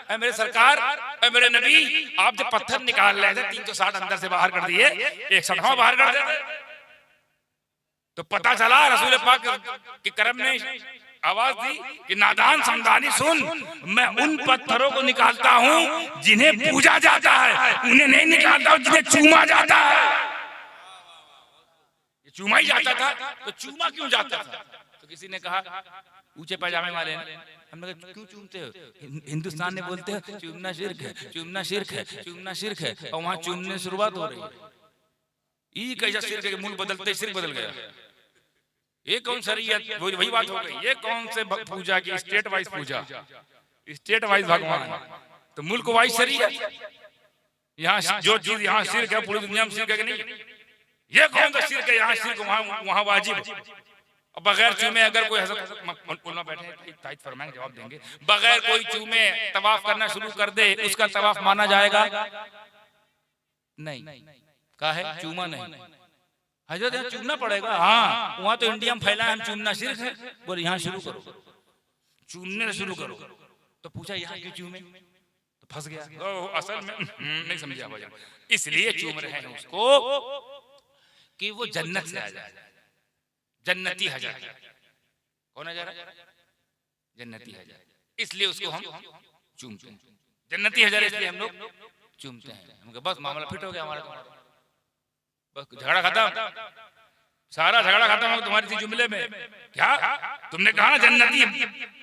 ऐ मेरे सरकार, ऐ मेरे नबी, आप जब पत्थर निकाल रहे थे 360 अंदर से बाहर कर दिए, 160 बाहर कर देते, तो पता चला रसूल पाक के करम ने आवाज दी कि नादान समदानी सुन, मैं उन पत्थरों को निकालता हूं जिन्हें पूजा जाता है, उन्हें नहीं निकालता हूं जिन्हें चूमा जाता है। ये चूमा ही जाता था, तो चूमा क्यों जाता था? तो किसी ने कहा, ऊंचे पैजामे वाले ने, हमने कहा क्यों चूमते हो? हिंदुस्तान ने बोलते हैं चूमना शिर्क है, चूमना शिर्क है, चूमना शिर्क है, और वहां चूमने शुरुआत हो रही है। ये कैसा शिर्क है, मुल्क बदलते ही शिर्क बदल गया। ये कौन शरीयत? वही बात हो गई। ये कौन से पूजा की? स्टेट वाइज पूजा, स्टेट वाइज भगवान, तो मुल्क वाइज शरीयत। यहाँ जो चीज यहाँ शिर्क है पूरी दुनिया में शिर्क है कि नहीं? ये कौन सा शिर्क है? यहाँ शिर्क, वहाँ वाजिब। बगैर चूमे अगर कोई बैठे तायद फरमाएंगे, जवाब देंगे, बगैर कोई चूमे तवाफ करना शुरू कर दे, उसका तवाफ माना जाएगा नहीं? कहा है चूमा नहीं, हजरत यहाँ चूमना पड़ेगा। हाँ, वहां तो इंडिया में फैला है हम चूमना शिर्क है, बोले यहाँ शुरू करो, चूमने शुरू करो। तो पूछा यहाँ क्यों चूमे? तो फंस गया। असल में नहीं समझा भजन, इसलिए चूम रहे हैं उसको कि वो जन्नत से आ जाए। जन्नती हजर, कौन हजर? जन्नती हजर, इसलिए उसको हम चूमते हैं। जन्नती हजर इसलिए हम लोग चूमते हैं। बस मामला फिट हो गया हमारा, बस झगड़ा खत्म, सारा झगड़ा खत्म हो तुम्हारी सी जुमले में। क्या तुमने कहा ना जन्नती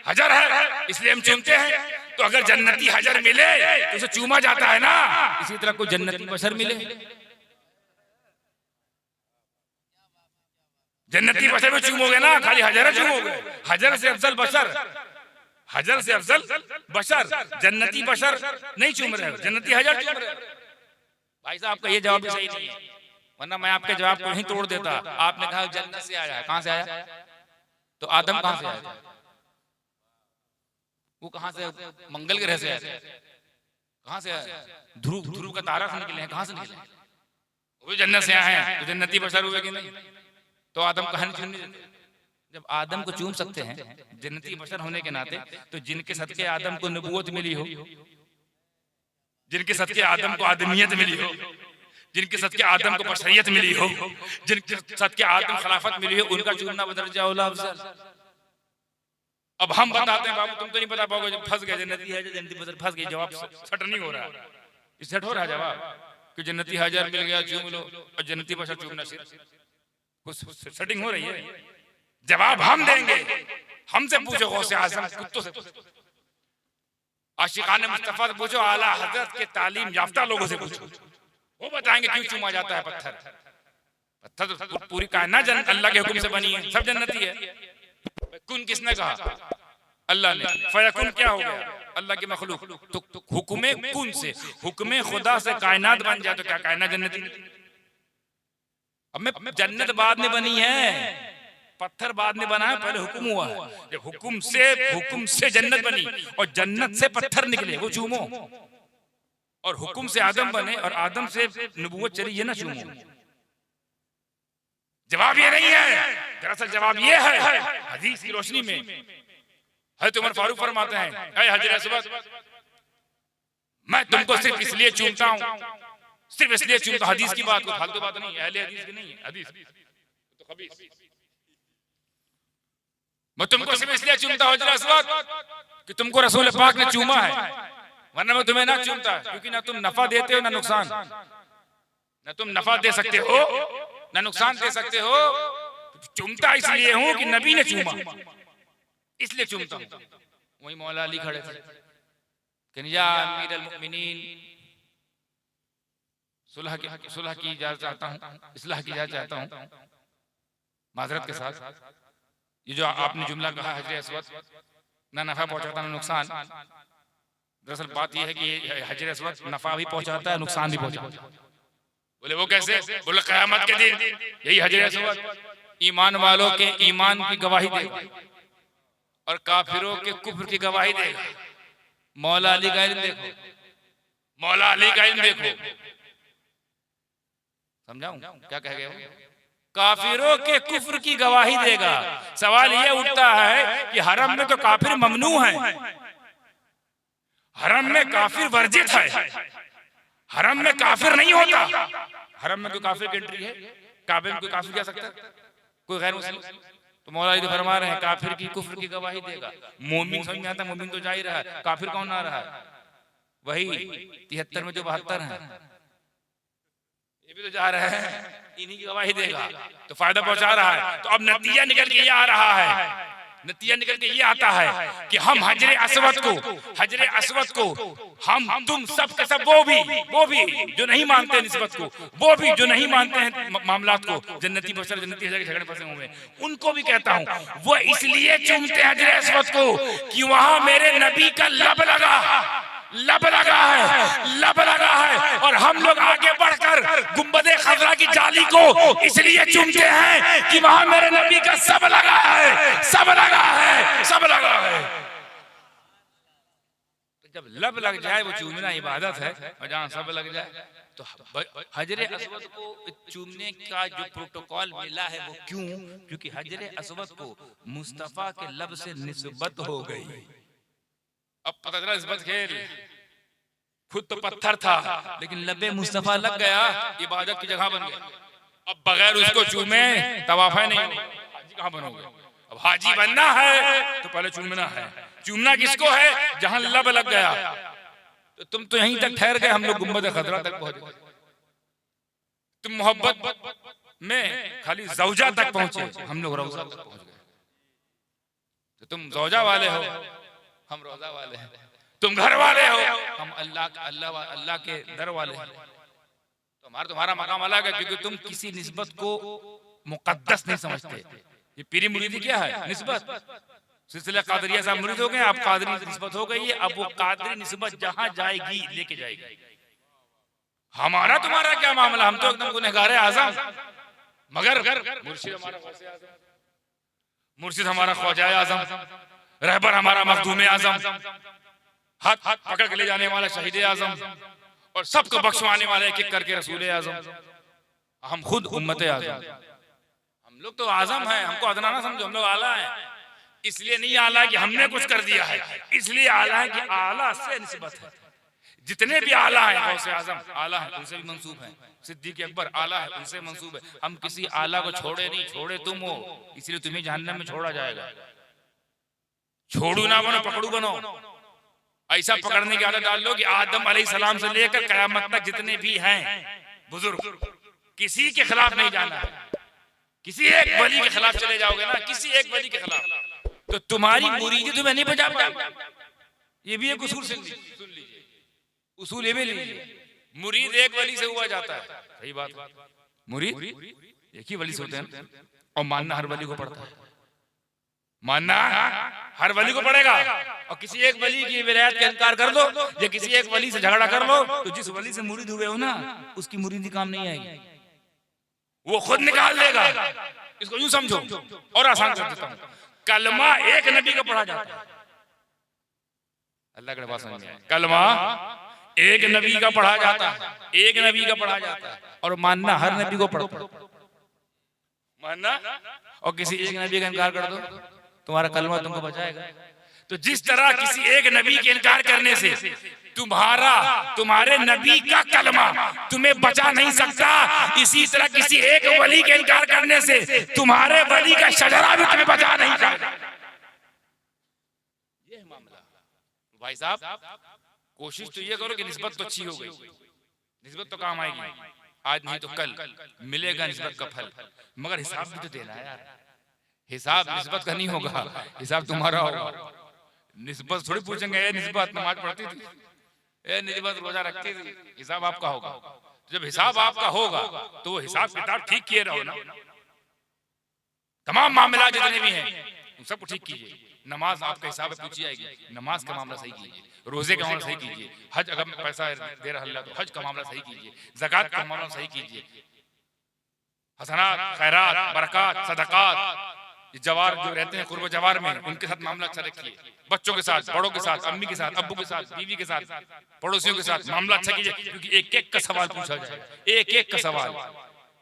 हजर है इसलिए हम चूमते हैं, तो अगर जन्नती हजर मिले तो उसे चूमा जाता है ना, इसी तरह कोई जन्नती बशर मिले, जन्नती बशर में चूमोगे ना, खाली हजर चूमोगे। हजर से अफजल बशर, हजर से अफजल बशर, जन्नती बशर नहीं चूम रहे हो, जन्नती हजर चूम रहे हो। भाई साहब आपका ये जवाब भी सही नहीं है, वरना मैं आपके जवाब को नहीं तोड़ देता। आपने कहा जन्नत से आया है, कहां से आया? तो आदम कहां से आया? वो कहां से? मंगल ग्रह से आया। कहां से आया? ध्रुव का तारा से निकले हैं, कहां से निकले? वो जन्नत से आए हैं तो जन्नती बशर हुए कि नहीं? तो आदम को नहीं चूमने देते? जब आदम को चूम सकते हैं जन्नती बशर होने के नाते, तो जिनके सदके आदम को नबूवत मिली हो, जिनके सदके आदम को आदमियत मिली हो, जिनके सदके आदम को बशरियत मिली हो, जिनके सदके आदम खिलाफत मिली हो, उनका चूमना बदरजा औला अफजल। अब हम बताते हैं बाबू तुम तो नहीं बता पाओगे, जब फंस गए जन्नती है जन्नती बशर फंस गई, जवाब सट नहीं हो रहा है, सेट हो रहा है जवाब कि जन्नती हाजिर मिल गया चूम लो और जन्नती बशर चूमना सिर्फ कुछ सेटिंग हो रही है। जवाब हम देंगे, हमसे पूछो गौसे आजम कुत्तों से, आशिकाने मुस्तफा से पूछो, आला हजरत के तालीम याफ्ता लोगों से पूछो, वो बताएंगे क्यों चूमा जाता है पत्थर। पत्थर तो पूरी कायनात अल्लाह के हुक्म से बनी है, सब जन्नती है। कुन किसने कहा? अल्लाह ने। फयकुन क्या हो गया? अल्लाह की मखलूक। तो हुक्मे कुन से, हुक्मे खुदा से कायनात बन जाए तो क्या कायनात जन्नती? अब मैं जन्नत बाद में बनी है, पत्थर बाद में बना है, पहले हुक्म हुआ है। जब हुक्म से जन्नत बनी और जन्नत से पत्थर निकले, वो चूमो। और हुक्म से आदम बने और आदम से नबूवत चली, ये ना चूमो। जवाब ये नहीं है, दरअसल जवाब ये है हदीस की रोशनी में। हज़रत उमर फारूक फरमाते हैं, ऐ हजरत असवद, मैं तुमको सिर्फ इसलिए चूमता हूं, सिर्फ इसलिए चूमता, हदीस की बात को, फालतू बात नहीं, अहले हदीस की नहीं है, हदीस तो खबीस। मैं तुमको सिर्फ इसलिए चूमता हूं हजरत असवद कि तुमको रसूल पाक ने चूमा है, वरना मैं तुम्हें ना चूमता, क्योंकि ना तुम नफा देते हो ना नुकसान, ना तुम नफा दे सकते हो ना नुकसान दे सकते हो। चूमता इसलिए हूं कि नबी ने चूमा, इसलिए चूमता हूं। वही मौला अली खड़े थे कि या अमीर अल मुमिनीन, सुलह की इजाजत चाहता हूं, इस्लाह की इजाजत चाहता हूं माजरत के साथ। ये जो आपने जुमला कहा हजरत असवद, ना नफा पहुंचाता ना नुकसान, दरअसल बात यह है कि हजरत असवद नफा भी पहुंचाता है, नुकसान भी पहुंचाता है। बोले वो कैसे? बोले क़यामत के दिन यही हजरत असवद ईमान वालों के ईमान की गवाही देगा और काफिरों के कुफ्र की गवाही देगा। मौला अली का इल्म देखो, मौला अली का इल्म देखो। समझाऊं क्या कह गए हो? काफिरों के कुफ्र की गवाही देगा। सवाल ये उठता है कि हरम में तो काफिर ममनू है, हरम में काफिर वर्जित है, हरम में काफिर नहीं होता। हरम में कोई काफिर की एंट्री है? काबे में कोई काफिर जा सकता है? कोई गैर मुस्लिम? तो मौला अली फरमा रहे हैं काफिर की कुफ्र की गवाही देगा। मोमिन समझ में आता, मोमिन तो जा ही रहा है, काफिर कौन आ रहा है? वही 73 में जो 72 हैं, ये भी तो जा रहे हैं, इन्हीं की गवाही देगा, तो फायदा पहुंचा रहा है। तो अब नतीजा निकल के ये आ रहा है, नतीजा निकल के ये आता है कि हम हजरे असवद को हम तुम सब के सब, वो भी जो नहीं मानते निस्बत को, वो भी जो नहीं मानते हैं मामलात को, जन्नती बशर जन्नती हजरे झगड़े फंसे हुए, उनको भी कहता हूं वो इसलिए चूमते हैं हजरे असवद को कि वहां मेरे नबी का लब लगा है और हम लोग आगे बढ़कर गुंबदे खजरा की जाली को इसलिए चूमते हैं कि वहां मेरे नबी का सब लगा है। तो जब लब लग जाए वो चूमना इबादत है, और जहां सब लग जाए तो हजरे असवद को चूमने का जो प्रोटोकॉल मिला है वो क्यों? क्योंकि हजरे असवद को मुस्तफा के लब से निस्बत हो गई। अब पता चला निस्बत खेल, खुद तो पत्थर था लेकिन लबे मुस्तफा लग गया, इबादत की जगह बन गया। अब बगैर उसको चूमे तवाफ़ नहीं, हाजी कहां बनोगे? अब हाजी बनना है तो पहले चूमना है। चूमना किसको है? जहां लब लग गया। तो तुम तो यहीं तक ठहर गए, हम लोग गुंबद खतरा तक पहुंच गए। तुम मोहब्बत में खाली ज़ौजा तक पहुंचे, हम लोग रौज़ा तक पहुंच गए। तो तुम ज़ौजा वाले हो, हम रोज़ा वाले हैं। तुम घर वाले हो, हम अल्लाह के दर वाले हैं। तो तुम्हारा मकाम अलग है, क्योंकि तुम किसी निस्बत को मुकद्दस नहीं समझते। ये पीरी मुरीदी क्या है? निस्बत। सिलसिला कादरिया साहब मुरीद हो गए, आप कादरी निस्बत हो गई है। अब वो कादरी निस्बत जहां जाएगी लेके जाएगी। हमारा तुम्हारा क्या मामला? हम तो एकदम गुनहगार आज़म, मगर मुर्शिद हमारा ख्वाजा आज़म, रहबर हमारा मखदूम आज़म, हाथ पकड़ के ले जाने वाला शहीद आज़म, और सबको बख्शवाने वाले एक एक करके रसूल आज़म। हम खुद उम्मत आज़म, हम लोग तो आज़म हैं, हमको अदना ना समझो, हम लोग आला हैं। इसलिए नहीं आला कि हमने कुछ कर दिया है, इसलिए आला है कि आला से निस्बत है। जितने भी आला हैं, गौसे आज़म आला है, उनसे भी मंसूब है। सिद्दीक अकबर आला है, उनसे मंसूब है। हम किसी आला को छोड़े नहीं, छोड़े तुम हो, इसलिए तुम्हें जहन्नम में छोड़ा जाएगा। छोड़ू ना बनो, पकड़ू बनो। ऐसा पकड़ने की आदत डाल लो कि आदम अलैहिस्सलाम से लेकर कयामत तक जितने भी हैं बुजुर्ग, किसी के खिलाफ नहीं जाना है। किसी एक वली के खिलाफ चले जाओगे ना, किसी एक वली के खिलाफ, तो तुम्हारी मुरीदी तुम्हें नहीं बचा पाएगी। ये भी एक उसूल सुन लीजिए, उसूल ये भी लीजिए। मुरीद एक वली से हुआ जाता है, सही बात है। मुरीद एक ही वली से होते हैं, और मानना हर वली को पड़ता है। मानना हर वली को पड़ेगा, और किसी एक वली की विलायत का इनकार कर दो या किसी एक वली से झगड़ा कर लो, तो जिस वली से मुरीद हुए हो ना, उसकी मुरीदी काम नहीं आएगी, वो खुद निकाल देगा। इसको यूं समझो और आसान कर देता हूं, कलमा एक नबी का पढ़ा जाता है। अल्लाह के पास समझ में, कलमा एक नबी का पढ़ा जाता है, एक नबी का पढ़ा जाता है, और मानना हर नबी को पढ़ता है। मानना और किसी एक नबी का इनकार कर दो, तुम्हारा कलमा तुमको बचाएगा। तो जिस तरह किसी एक नबी के इनकार करने से तुम्हारे नबी का कलमा तुम्हें बचा नहीं सकता, इसी तरह किसी एक वली के इनकार करने से तुम्हारे वली का शजरा भी तुम्हें बचा नहीं सकता। ये है मामला। भाई साहब, कोशिश तो ये करो कि निस्बत तो अच्छी हो गई, निस्बत तो काम आएगी, आज नहीं तो कल मिलेगा निस्बत का फल, मगर हिसाब भी तो देना है यार। हिसाब निस्बत का नहीं होगा, हिसाब तुम्हारा होगा। निस्बत थोड़ी पूछेंगे, ये निस्बत नमाज पढ़ती थी, ये निस्बत रोजा रखती थी, हिसाब आपका होगा। जब हिसाब आपका होगा तो वो हिसाब किताब ठीक किए रहो ना। तमाम मामला जितने भी हैं उन सबको ठीक कीजिए। नमाज आपका हिसाब पूछी जाएगी, नमाज का मामला सही कीजिए, रोजे का मामला सही कीजिए, हज अगर पैसा दे रहा अल्लाह तो हज का मामला सही कीजिए, ज़कात का मामला सही कीजिए, हसनात खैरात बरकत सदकात जवार जो रहते हैं कुर्ब जवार में, उनके साथ मामला अच्छा रखिए। बच्चों के साथ, बड़ों के साथ, अम्मी के साथ, अब्बू के साथ, बीवी के साथ, पड़ोसियों के साथ मामला अच्छा कीजिए, क्योंकि एक एक का सवाल पूछा जाएगा, एक एक का सवाल।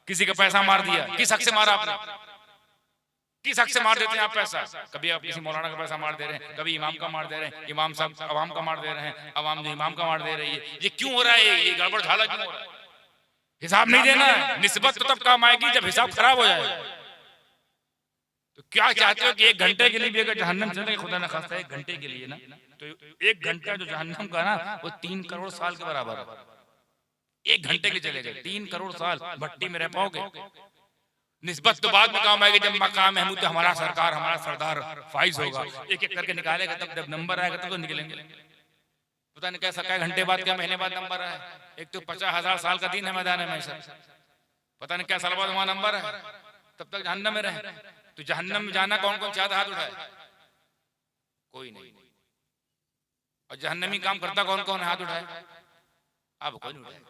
किसी का पैसा मार दिया, किस हक से मारा आपने, किस हक से मार देते हैं आप पैसा? कभी आप किसी मौलाना का पैसा मार दे रहे हैं, कभी इमाम का मार दे रहे हैं, इमाम साहब अवाम का मार दे रहे हैं, अवाम जो इमाम का मार दे रही है। ये क्यों हो रहा है? ये गड़बड़ झाला क्यों हो रहा है? हिसाब नहीं देना है। निस्बत तो तब काम आएगी जब हिसाब खराब हो जाए। तो क्या चाहते हो कि एक घंटे के लिए भी अगर जहन्नम चले, खुदा न खास्ता एक घंटे के लिए ना, तो एक घंटा जो जहन्नम का ना वो 3 करोड़ साल के बराबर है। एक घंटे के चले गए 3 करोड़ साल भट्टी में रह पाओगे। निस्बत तो बाद में काम आएगी जब मकाम महमूद हमारा सरकार हमारा सरदार फाइज होगा, एक एक करके निकालेगा, तब जब नंबर आएगा तब तो निकलेंगे। पता नहीं कैसा क्या घंटे बाद क्या महीने बाद नंबर आए। एक तो 50,000 साल का दिन है मैदान में, पता नहीं क्या साल बाद वहां नंबर है, तब तक जहन्नम में रहे। तो जहन्नम में जाना कौन कौन चाहता? हाथ उठाए, कोई नहीं। और जहन्नमी काम करता कौन कौन? हाथ उठाए, आप कोई नहीं उठाए,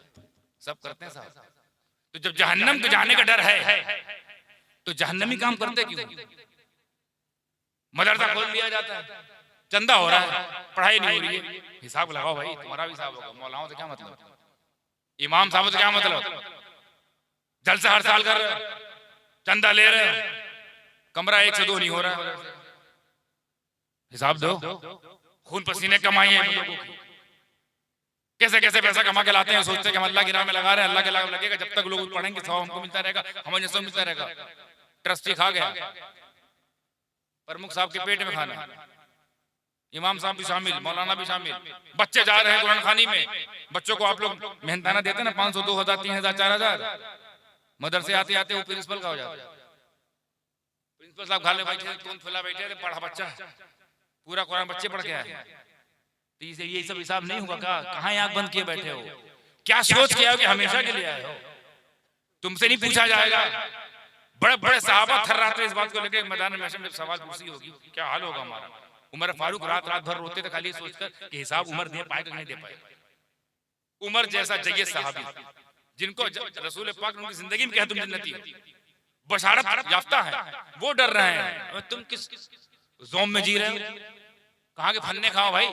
सब करते हैं साहब। तो जब जहन्नम को जाने का डर है तो जहन्नमी काम करते क्यों? मदरसा खोल दिया जाता है, चंदा हो रहा है, पढ़ाई नहीं हो रही है, हिसाब लगाओ भाई, तुम्हारा भी हिसाब होगा। मौलाओं से क्या मतलब, इमाम साहब से क्या मतलब? जलसा हर साल कर रहे हो, चंदा ले रहे हो, कमरा 1 से 2 नहीं हो रहा, हिसाब दो। खून पसीने कमाई है लोगों की, कैसे कैसे पैसा कमा के लाते हैं, सोचते हैं कि हम अल्लाह की राह में लगा रहे हैं, अल्लाह के राह में लगेगा, जब तक लोग पढ़ेंगे सवाब हमको मिलता रहेगा, हमें सब मिलता रहेगा। ट्रस्टी खा गया, प्रमुख साहब के पेट में खाना, इमाम साहब भी शामिल, मौलाना भी शामिल, बच्चे जा रहे हैं कुरान खानी में। बच्चों को आप लोग मेहनताना देते ना 500 2,000 3,000 4,000, मदरसे आते आते वो प्रिंसिपल का हो जाता है। प्रिंसिपल साहब खाले बैठे, तुम फुला बैठे, पढ़ा बच्चा पूरा कुरान बच्चे पढ़ के आए। तो ये सब हिसाब नहीं होगा क्या? कहाँ आंख बंद किए बैठे हो? क्या सोच के आओ कि हमेशा के लिए आए हो? तुमसे नहीं पूछा जाएगा। बड़े बड़े सहाबा थर्राते इस बात को लेकर मैदान में जब सवाल पूछी होगी क्या हाल होगा हमारा। उमर फारूक रात रात भर रोते थे खाली सोचकर कि हिसाब उमर दे पाएगा नहीं दे पाएगा। उमर जैसा जय्यद सहाबी जिनको रसूल पाक ने उनकी जिंदगी में कहा तुम जन्नती हो, बशारत याफ्ता है, वो डर रहे हैं तुम किस ज़ौम में जी रहे हो? कहाँ के फन्ने खाओ भाई?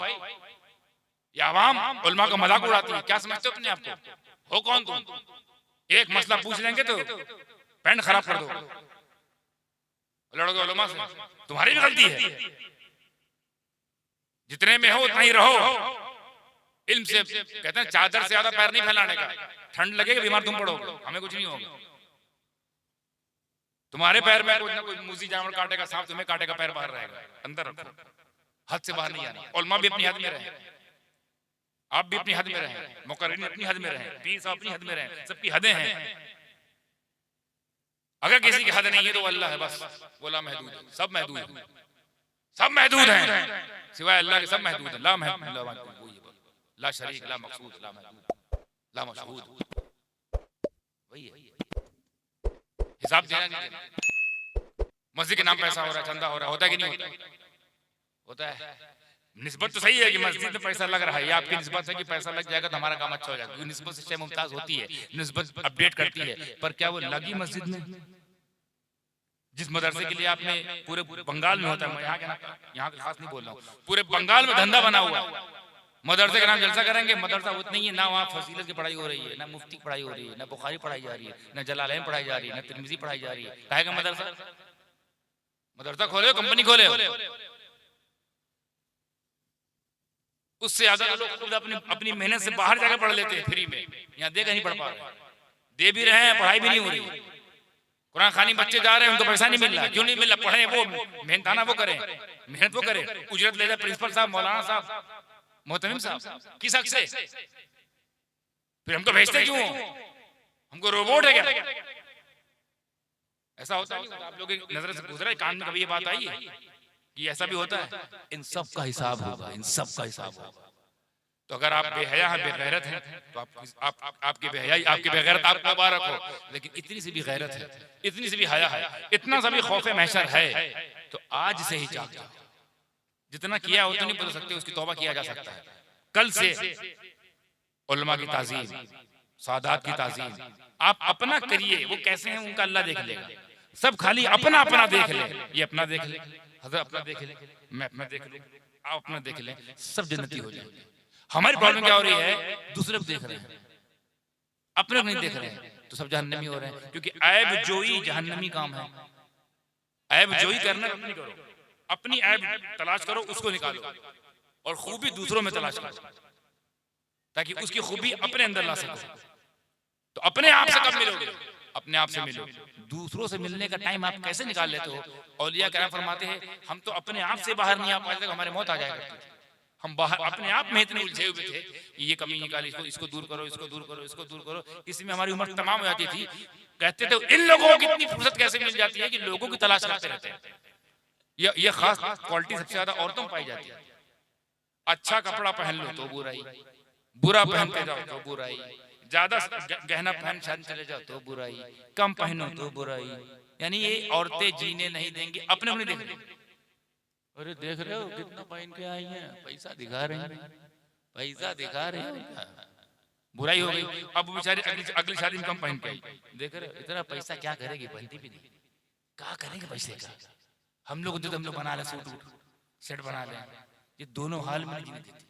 ये आवाम उलमा का मजाक उड़ाती है। क्या समझते हो अपने आप को? हो कौन तुम? एक मसला पूछ लेंगे तो पैंट खराब कर दो, लड़ोगे उलमा से, तुम्हारी भी गलती है। जितने में हो उतना ही रहो। इल्म से कहते हैं चादर से ज्यादा पैर नहीं फैलाने का। ठंड लगेगी बीमार तुम पड़ोगे, हमें कुछ नहीं होगा। तुम्हारे पैर में कुछ ना कुछ मूसी जानवर काटेगा, सांप तुम्हें काटेगा, पैर बाहर रहेगा, अंदर रखो, हद से बाहर नहीं आना। उलमा भी अपनी हद में रहे, आप भी अपनी हद में रहें, मुकर्रिन अपनी हद में रहें, पीर साहब अपनी हद में रहें, सबकी हदें हैं। अगर किसी की हद नहीं है तो अल्लाह है, बस वो ला महदूद है, सब महदूद है, सब महदूद हैं, सिवाय अल्लाह के सब महदूद है। ला महदूद, ला शरीक, ला मकसूद, ला महदूद, ला मशहूद, वही है। हिसाब देना नहीं देना। मस्जिद के नाम पैसा हो रहा है, चंदा हो रहा है, होता है कि नहीं होता? होता है। निस्बत तो सही है कि मस्जिद में पैसा लग रहा है, ये आपकी निस्बत है कि पैसा लग जाएगा तो हमारा काम अच्छा हो जाएगा, क्योंकि निस्बत से शय मुमताज होती है, निस्बत अपडेट करती है। पर क्या वो लगी मस्जिद में? जिस मदरसे के लिए आपने पूरे बंगाल में होता है, मैं यहाँ का खास नहीं बोल रहा हूँ, पूरे बंगाल में धंधा बना हुआ है, मदरसे का नाम जलसा करेंगे, मदरसा वो नहीं है ना, वहाँ फजीलत की पढ़ाई हो रही है, ना मुफ्ती पढ़ाई हो रही है, ना बुखारी पढ़ाई जा रही है, ना जलालैन पढ़ाई जा रही है, ना तिरमिज़ी पढ़ाई जा रही है। काहे का मदरसा? मदरसा खोले हो, कंपनी खोले हो, उससे ज्यादा लोग खुद अपनी मेहनत से बाहर जाकर पढ़ लेते हैं फ्री में, यहाँ देकर नहीं पढ़ पा रहे, दे भी रहे हैं, पढ़ाई भी नहीं हो रही। कुरान खानी बच्चे जा रहे हैं, उनको पैसा नहीं मिल रहा, क्यों नहीं मिल रहा? पढ़े वो, मेहनताना वो करें, मेहनत वो करें, उजरत ले जाए प्रिंसिपल साहब, मौलाना साहब, मोहतमिम साहब, किस हक से? फिर हमको भेजते क्यों? हमको रोबोट है क्या? ऐसा होता है? आप लोग नजर से गुजरा है, कान में कभी ये बात आई है कि ऐसा भी होता है? इन सब का हिसाब होगा, इन सब का हिसाब होगा। तो अगर आप बेहया हैं, बेगैरत हैं, तो आपकी बेहयाई, आपकी बेगैरत आपको मुबारक हो, लेकिन इतनी सी भी गैरत है, इतनी सी भी हया है, इतना सा भी खौफ महशर है, तो आज से ही जाग जाओ। जितना किया हो तो नहीं बदल सकते, उसकी तौबा किया जा सकता है। कल से उलमा की ताज़ीम, सादात की ताज़ीम आप अपना करिए। वो कैसे हैं उनका अल्लाह देख लेगा। सब खाली अपना अपना देख ले, ये अपना देख ले, हज़रत अपना देख ले, मैं अपना देख लूं, आप अपना देख ले, सब जन्नती हो जाएंगे। हमारी प्रॉब्लम क्या हो रही है? दूसरे को देख रहे हैं, अपने को नहीं देख रहे हैं, तो सब जहन्नमी हो रहे हैं। क्योंकि ऐब जोई जहन्नमी काम है। ऐब जोई करना अपनी करो, अपनी ऐब तलाश करो, उसको निकालो, और खूबी दूसरों में तलाश करो, ताकि उसकी खूबी अपने अंदर ला सको। तो अपने आप से कब मिलोगे? अपने आप से मिलो। दूसरों से मिलने का टाइम आप कैसे निकाल लेते हो? औलिया करम फरमाते हैं, हम तो अपने आप से बाहर नहीं आ पाते, हमारे मौत आ जाया करती थी। हम बाहर अपने आप में इतने उलझे हुए थे, ये कमी निकाली, इसको दूर करो, इसको दूर करो, इसको दूर करो, इसी में हमारी उम्र तमाम हो जाती थी। कहते थे इन लोगों को कितनी फुर्सत कैसे मिल जाती है कि लोगों की तलाश करते रहते हैं। ये खास क्वालिटी सबसे ज्यादा औरतों में पाई जाती है। अच्छा कपड़ा पहन लो तो बुराई, बुरा पहन के जाओ तो बुराई, ज्यादा गहना पहन शादी चले जाओ तो बुराई, कम पहनो तो बुराई। यानी ये औरतें जीने नहीं देंगी, अपने को नहीं देख रही। अरे देख रहे हो कितना पहन के आई हैं, पैसा दिखा रहे हैं, पैसा दिखा रहे हैं, बुराई हो गई। अब बेचारी अगली शादी में कम पहन के आई, देख रहे हो इतना पैसा क्या करेगी, पहनती भी नहीं, क्या करेंगे पैसे का? हम लोग तो हम लोग बना ले, सूट सेट बना ले, ये दोनों हाल में जीने देती।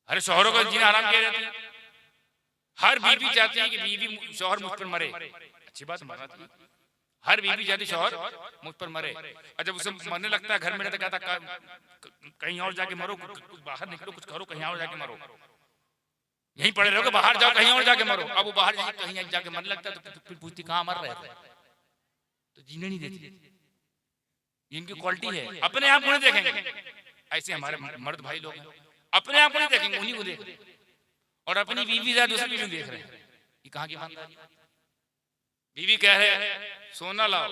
अरे शौहरों को जीना आराम किया जाता है। हर बीवी चाहती है कि बीवी शौहर मुझ पर मरे, अच्छी बात मरना चाहिए। हर बीवी चाहती शौहर मुझ पर मरे, और जब उसे मरने लगता है घर में, कहता कहीं और जाके मरो, कुछ बाहर निकलो, कुछ करो, कहीं और जाके मरो, यहीं पड़े रहोगे, बाहर जाओ, कहीं और जाके मरो। अब वो बाहर कहीं जाके मरने लगता है तो फिर पूछती कहाँ मर रहे थे, तो जीने नहीं देती। इनकी क्वालिटी है, अपने आप को नहीं देखेंगे। ऐसे हमारे मर्द भाई लोग अपने आप को नहीं देखेंगे, उन्हीं को देख, और अपनी बीवी ज्यादा दूसरी बीवी देख रहे हैं। ये कहाँ की ईमानदारी? बीवी कह रहे हैं सोना लाओ,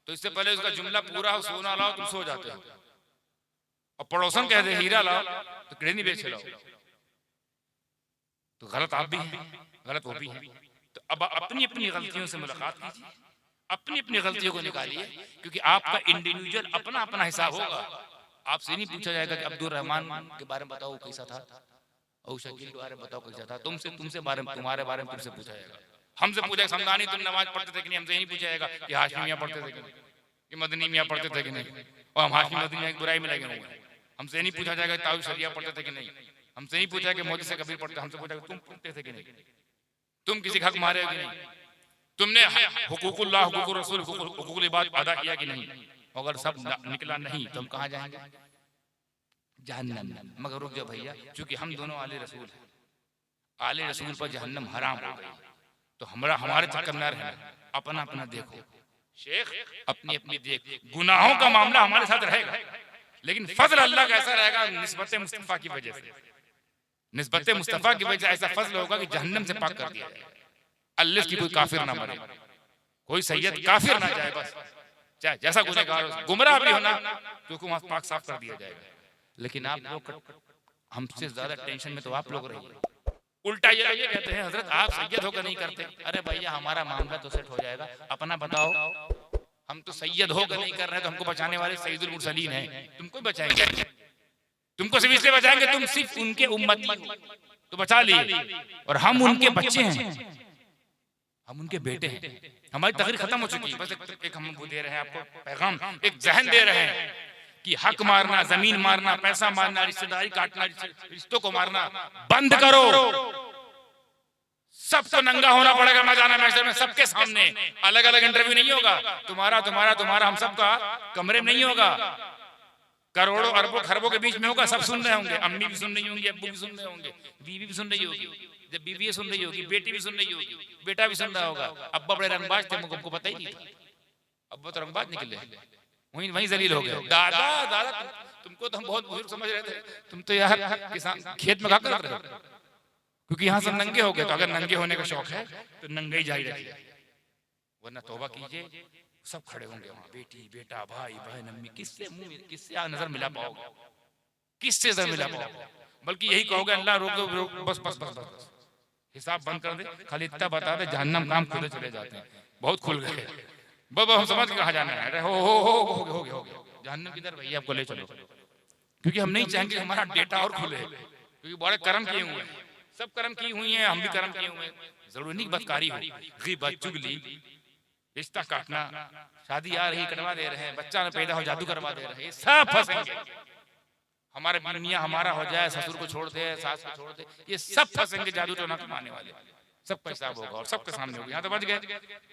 तो इससे पहले उसका जुमला पूरा हो, सोना लाओ, तुम सो जाते हो। और पड़ोसन कह दे हीरा लाओ, तो किडनी बेच लाओ, तो गलत आप भी हैं, गलत वो भी हैं। तो अब अपनी अपनी गलतियों से मुलाकात कीजिए, अपनी अपनी गलतियों को निकालिए, क्योंकि आपका इंडिविजुअल अपना अपना हिसाब होगा। आपसे नहीं पूछा जाएगा कि अब्दुल रहमान के बारे में बताओ कैसा था, और शकील के बारे में बताओ कैसा था। तुमसे बारे में, तुम्हारे बारे में तुमसे पूछा जाएगा। हमसे पूछा समझानी तुम नमाज पढ़ते थे कि नहीं, हमसे नहीं पूछा जाएगा कि हाशमी मियां पढ़ते थे कि नहीं, कि मदनी मियां पढ़ते थे कि नहीं, और हम हाशमी मदनी मियां की बुराई में लगे हुए हैं। हमसे नहीं पूछा जाएगा ताऊ शरिया पढ़ते थे कि नहीं, हमसे नहीं पूछा कि मोदी से कबीर पढ़ते, हमसे पूछा तुम पढ़ते थे कि नहीं। तुम किसी का हक मारे हो कि नहीं? तुमने हुकूकुल्लाह, हुकूकुर रसूल, हुकूकुल इबाद अदा किया कि नहीं? अगर सब निकला नहीं तो हम कहाँ जाएंगे? जहन्नम में। मगर रुक जाओ भैया, चूंकि हम दोनों आले रसूल हैं, आले रसूल पर जहन्नम हराम हो गई, तो हमारे चक्कर ना रहना, अपना अपना देखो शेख, अपनी अपनी देख। गुनाहों का मामला हमारे साथ रहेगा, लेकिन फजल अल्लाह का ऐसा रहेगा निस्बत मुस्तफा की वजह से, निस्बत मुस्तफा की वजह से ऐसा फजल होगा कि जहन्नम से पाक कर दिया जाएगा। अल्लाह की कोई काफिर ना मरे, कोई सैयद काफिर ना जाए, बस चाहे जैसा गुनहगार हो, गुमराह भी होना, क्योंकि वहां पाक साफ कर दिया जाएगा। लेकिन आप लोग हमसे ज्यादा टेंशन में तो आप लोग रहिए। उल्टा ये कहते हैं हजरत आप सैयद होकर नहीं करते। अरे भैया हमारा मामला तो सेट हो जाएगा, अपना बताओ। हम तो सैयद होकर नहीं कर रहे, तो हमको बचाने वाले सैयदुल मुरसलीन हैं, तुमको बचाएंगे। तुमको सिर्फ इसलिए बचाएंगे तुम सिर्फ उनके उम्मती हो, तो बचा लिए। और हम उनके बच्चे हैं, हम उनके बेटे हैं। हमारी तकरीर खत्म हो चुकी है, बस एक हम वो दे रहे हैं आपको पैगाम, एक जहन दे रहे हैं कि हक मारना, जमीन मारना, पैसा मारना, रिश्तेदारी काटना, रिश्तों को मारना बंद करो। सबको नंगा होना पड़ेगा मैदान महशर में, सबके सामने। अलग अलग इंटरव्यू नहीं होगा, तुम्हारा तुम्हारा तुम्हारा हम सबका कमरे में नहीं होगा, करोड़ों अरबों खरबों के बीच में होगा। सब सुन रहे होंगे, अम्मी भी सुन रही होंगी, अब्बू भी सुन रहे होंगे, बीवी भी सुन रही होगी, जब बीवी सुन रही होगी बेटी भी सुन रही होगी, बेटा भी सुन रहा होगा। अब्बा बड़े रंगबाज थे, हमको पता ही नहीं था, अब्बा तो रंगबाज निकले, वहीं जलील हो गए। दादा दादा तुमको तो हम बहुत बुजुर्ग समझ रहे थे, तुम तो यार किसान खेत में क्या कर रहे हो? क्योंकि यहाँ सब नंगे हो गए, तो अगर नंगे होने का शौक है तो नंगे ही जारी रखिए, वरना तौबा कीजिए। सब खड़े होंगे वहाँ, बेटी बेटा भाई बहन अम्मी, किससे मुंह किससे नजर मिला पाओगे, किससे नजर मिला पाओगे? बल्कि यही कहोगे अल्लाह रोक दो, बस बस बस बस हिसाब बंद कर दे, खाली इतना बता दे, जहन्नम काम खुद चले जाते हैं। बहुत खुल गए, बब हम समझ कहाँ जाना है। अरे हो गया जहन्नम किधर भैया, आपको ले चलो। क्योंकि हम नहीं चाहेंगे हमारा डेटा और खुले, क्योंकि बड़े कर्म किए हुए हैं, सब कर्म की हुई हैं, हम भी कर्म किए हुए हैं। जरूरी नहीं बदकारी हो, गीबत चुगली, रिश्ता काटना, शादी आ रही कटवा दे रहे हैं, बच्चा न पैदा हो जादू करवा दे रहे हैं, सब फंसेंगे। हमारे मियाँ हमारा हो जाए, ससुर को छोड़ दे, सास को छोड़ दे, ये सब फंसेंगे जादू टोना कमाने वाले। सबका हिसाब होगा और सबके सामने होगा। यहाँ तो बच गए,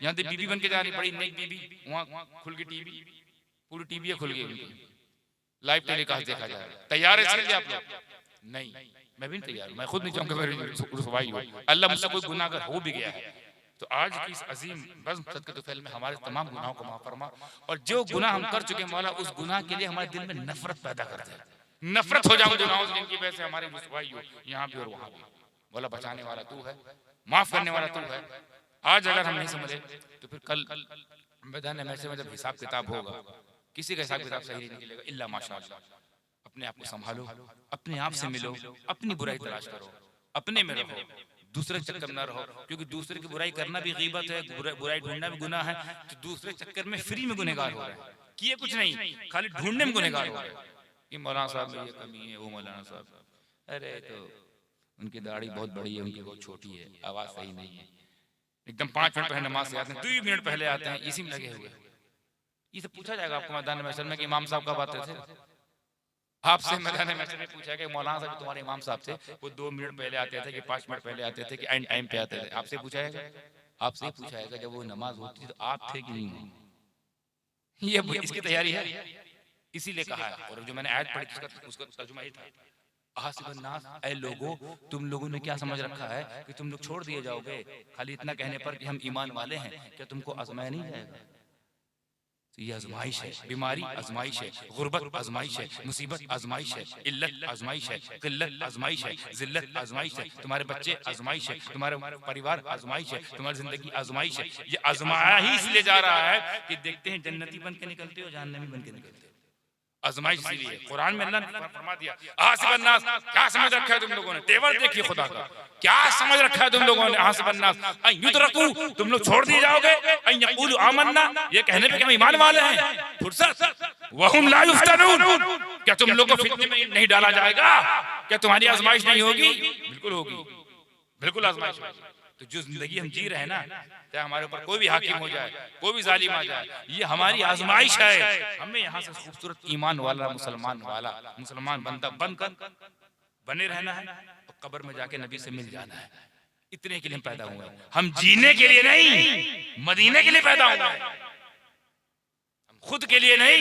यहाँ तो बीबी बन के जा रही, बड़ी नेक बीबी, वहाँ खुल की टीवी, पूरी टीवी खुल गई, लाइव टेलीकास्ट देखा जा रहा है। तैयार है इसके लिए आप लोग? नहीं, मैं भी नहीं तैयार, मैं खुद नहीं चाहूंगा मेरी रुसवाई हो। अल्लाह मुझसे कोई गुनाह अगर हो भी गया है तो आज की इस अजीम बज़्म सदक़तुल फ़ैल में हमारे तमाम गुनाहों को माफ़ फरमा, और जो गुनाह हम कर चुके मौला उस गुनाह के लिए हमारे दिल में नफरत पैदा कर दे, नफरत हो जाऊं गुनाहों से जिनकी वजह से हमारी रुसवाई हो, यहाँ भी और वहाँ भी। मौला बचाने वाला तू है, माफ करने वाला तू है। आज अगर हम नहीं समझे तो फिर कल मैदान महशर में जब हिसाब किताब होगा, किसी का हिसाब किताब सही नहीं निकलेगा इल्ला माशाअल्लाह। अपने आप को संभालो, अपने आप से मिलो, अपनी बुराई तलाश करो, अपने में रहो, दूसरे चक्कर में ना रहो। क्योंकि दूसरे की बुराई करना भी गीबत है, बुराई ढूंढना भी गुनाह है। तो दूसरे चक्कर में फ्री में गुनहगार हो रहे हैं, किए कुछ नहीं, खाली ढूंढने में गुनहगार हो रहे हैं कि मौलाना साहब में ये कमी है, वो मौलाना साहब, अरे तो उनकी दाढ़ी बहुत बड़ी है, उनकी बहुत छोटी है, आवाज सही नहीं है, एकदम 5 मिनट पहले नमाज से आते हैं, 2 मिनट पहले आते हैं, इसी में लगे हुए। ये सब पूछा जाएगा आपको मैदान महशर में कि इमाम साहब कब आते थे? आपसे मैदान महशर में पूछा कि मौलाना साहब तुम्हारे इमाम साहब से वो 2 मिनट पहले आते थे कि 5 मिनट पहले आते थे कि एंड टाइम पे आते थे? आपसे पूछा जाएगा, आपसे पूछा जाएगा जब वो नमाज होती थी तो आप थे कि नहीं? ये इसकी तैयारी है, इसीलिए कहा है। और जो मैंने आयत पढ़ी उसका तर्जुमा ये था, आसिबन्नास, ऐ लोगों, तुम लोगों ने क्या समझ रखा है कि तुम लोग छोड़ दिए जाओगे खाली इतना कहने पर कि हम ईमान वाले हैं? क्या तुमको आजमाया नहीं जाएगा? तो ये आजमाइश है, बीमारी आजमाइश है, गुर्बत आजमाइश है, मुसीबत आजमाइश है, इल्लत आजमाइश है, किल्लत आजमाइश है, जिल्लत आजमाइश है, तुम्हारे बच्चे आजमाइश है, तुम्हारे परिवार आजमाइश है, तुम्हारी जिंदगी आजमाइश है। ये आजमाया ही इसलिए जा रहा है कि देखते हैं जन्नती बन के निकलते हो, जहन्नमी बन के निकलते हो। आजमाइश इसीलिए कुरान में अल्लाह ने फरमा दिया, आसिबन्नास, क्या समझ रखा है तुम लोगों ने? तेवर देखिए खुदा का, क्या समझ रखा है तुम लोगों ने? आसिबन्नास अन युतरकू, तुम लोग छोड़ दिए जाओगे, अन यक़ूलू आमन्ना, ये कहने पे कि हम ईमान वाले हैं, फुर्सत वहुम ला युफ्तनून, क्या तुम लोग को फितने में नहीं डाला जाएगा? क्या तुम्हारी आजमाइश नहीं होगी? बिल्कुल होगी, बिल्कुल आजमाइश होगी। तो जो जिंदगी हम जी रहे हैं ना, चाहे हमारे ऊपर कोई भी हाकिम हो जाए, कोई भी जालिम आ जाए, ये हमारी आजमाइश है। हमें यहाँ से खूबसूरत ईमान वाला मुसलमान बंदा बनकर बने रहना है और कब्र में जाके नबी से मिल जाना है। इतने के लिए हम पैदा हुए हैं, हम जीने के लिए नहीं, मदीने के लिए पैदा हुए हैं। हम खुद के लिए नहीं,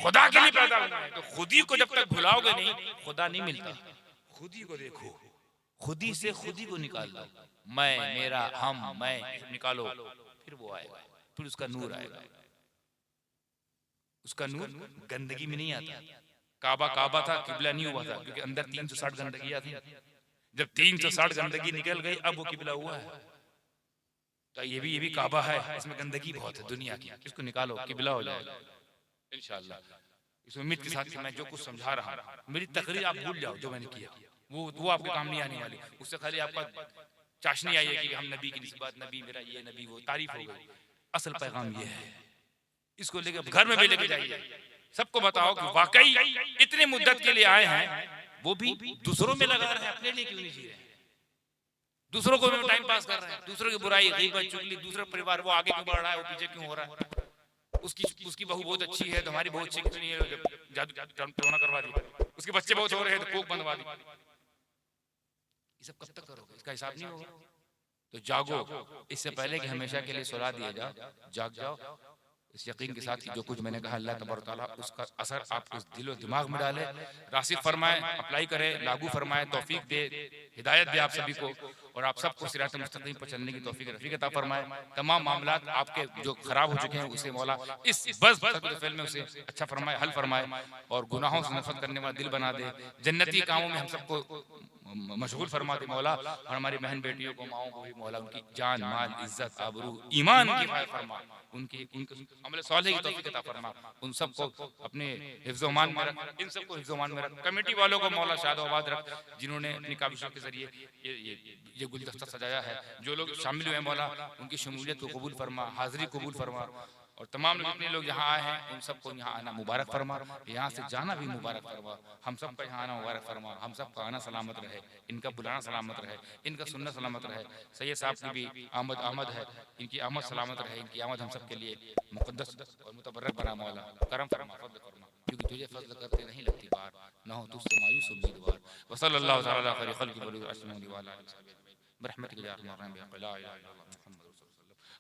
खुदा के लिए पैदा हुए हैं। तो खुदी को जब तक भुलाओगे नहीं, खुदा नहीं मिलता। खुदी को देखो, खुदी से खुदी को निकाल दो, मैं, मेरा, हम, मैं निकालो, फिर वो आएगा, फिर उसका नूर आएगा। उसका नूर गंदगी में नहीं आता। काबा काबा था, किबला नहीं हुआ था, क्योंकि अंदर 360 गंदगियां थी। जब 360 गंदगी निकल गई, अब वो किबला हुआ है। तो ये भी काबा है, इसमें गंदगी बहुत है दुनिया की, इसको निकालो, किबला हो जाएगा इंशाअल्लाह। इस उम्मीद के साथ कि मैं जो कुछ समझा रहा हूं, मेरी तकरीर आप भूल जाओ, जो मैंने किया वो आपके काम नहीं आने वाली। उससे खाली आपका चाशनी आई है कि हम नबी की निस्बत, नबी मेरा ये, नबी वो, तारीफ हो गई। असल पैगाम ये है, इसको लेकर घर में भी लेके जाइए, सबको बताओ कि वाकई इतने मुद्दत के लिए आए हैं, वो भी दूसरों में लगा रहे हैं, अपने लिए क्यों नहीं जी रहे हैं? दूसरों को भी टाइम पास कर रहे हैं, दूसरों की बुराई, गीबत, चुगली, दूसरा परिवार वो आगे क्यों बढ़ रहा है, वो पीछे क्यों हो रहा है? उसकी बहू बहुत अच्छी है तो हमारी बहुत अच्छी क्यों नहीं है? जादू टोना करवा दी, उसके बच्चे बहुत हो रहे हैं तो कोक बनवा दी। ये सब कब तक करोगे? इसका हिसाब नहीं होगा। तो जागो, इससे पहले कि हमेशा के लिए सुला दिया जाओ, जाग जाओ इस यकीन के साथ कि जो कुछ मैंने कहा अल्लाह तबारक तआला उसका असर आपके दिलो दिमाग में डाले, रासिख फरमाए, अप्लाई करे, लागू फरमाए, तौफीक दे, हिदायत दे आप सभी को, और आप सबको सिरात मुस्तकीम पर चलने की तौफीक रफीक अता फरमाए। तमाम मामलात आपके जो खराब हो चुके हैं उसे मौला इस बस फिल्म में उसे अच्छा फरमाए, हल फरमाए, और गुनाहों से नफरत करने वाला दिल बना दे, जन्नती कामों में हम सबको मशगूल फरमा दे मौला, और हमारी बहन बेटियों को, माओ को भी मौला उनकी जान, माल, इज्जत, आबरू, ईमान की हिफाजत फरमा, उनके अमल सालेह की तौफीक अता फरमा, उन सबको अपने हिफ्ज़-ओ-मान में रख, इन सबको हिफ्ज़-ओ-मान में रख, कमेटी वालों को मौला शाद-ओ-आबाद रख, जिन्होंने अपनी काबिशों के जरिए ये गुलदस्ता सजाया है, जो लोग शामिल हुए मौला उनकी शमूलियत को कबूल फरमा, हाज़िरी कबूल फरमा, और तमाम लोग जितने लोग यहाँ आए हैं उन सबको यहाँ आना मुबारक फरमा, यहाँ से जाना भी मुबारक फरमा, हम सब का यहाँ आना मुबारक फरमा, हम सब का आना सलामत रहे, इनका बुलाना सलामत रहे, इनका सुनना सलामत रहे, सैयद साहब की भी आमद है, इनकी आमद सलामत रहे, इनकी आमद हम सब के लिए मुक़द्दस और मुतबर्रक बना मौला, करम फरमा, फज़ल फरमा, क्योंकि तुझे फज़ल करते नहीं लगती बार, न हो तुझसे मायूस उम्मीदवार। व सल्लल्लाहु तआला अला खैरि खल्क़ि बरहमतिक या अरहमर राहिमीन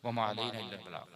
व मा अलैना इल्ला अल बलाग।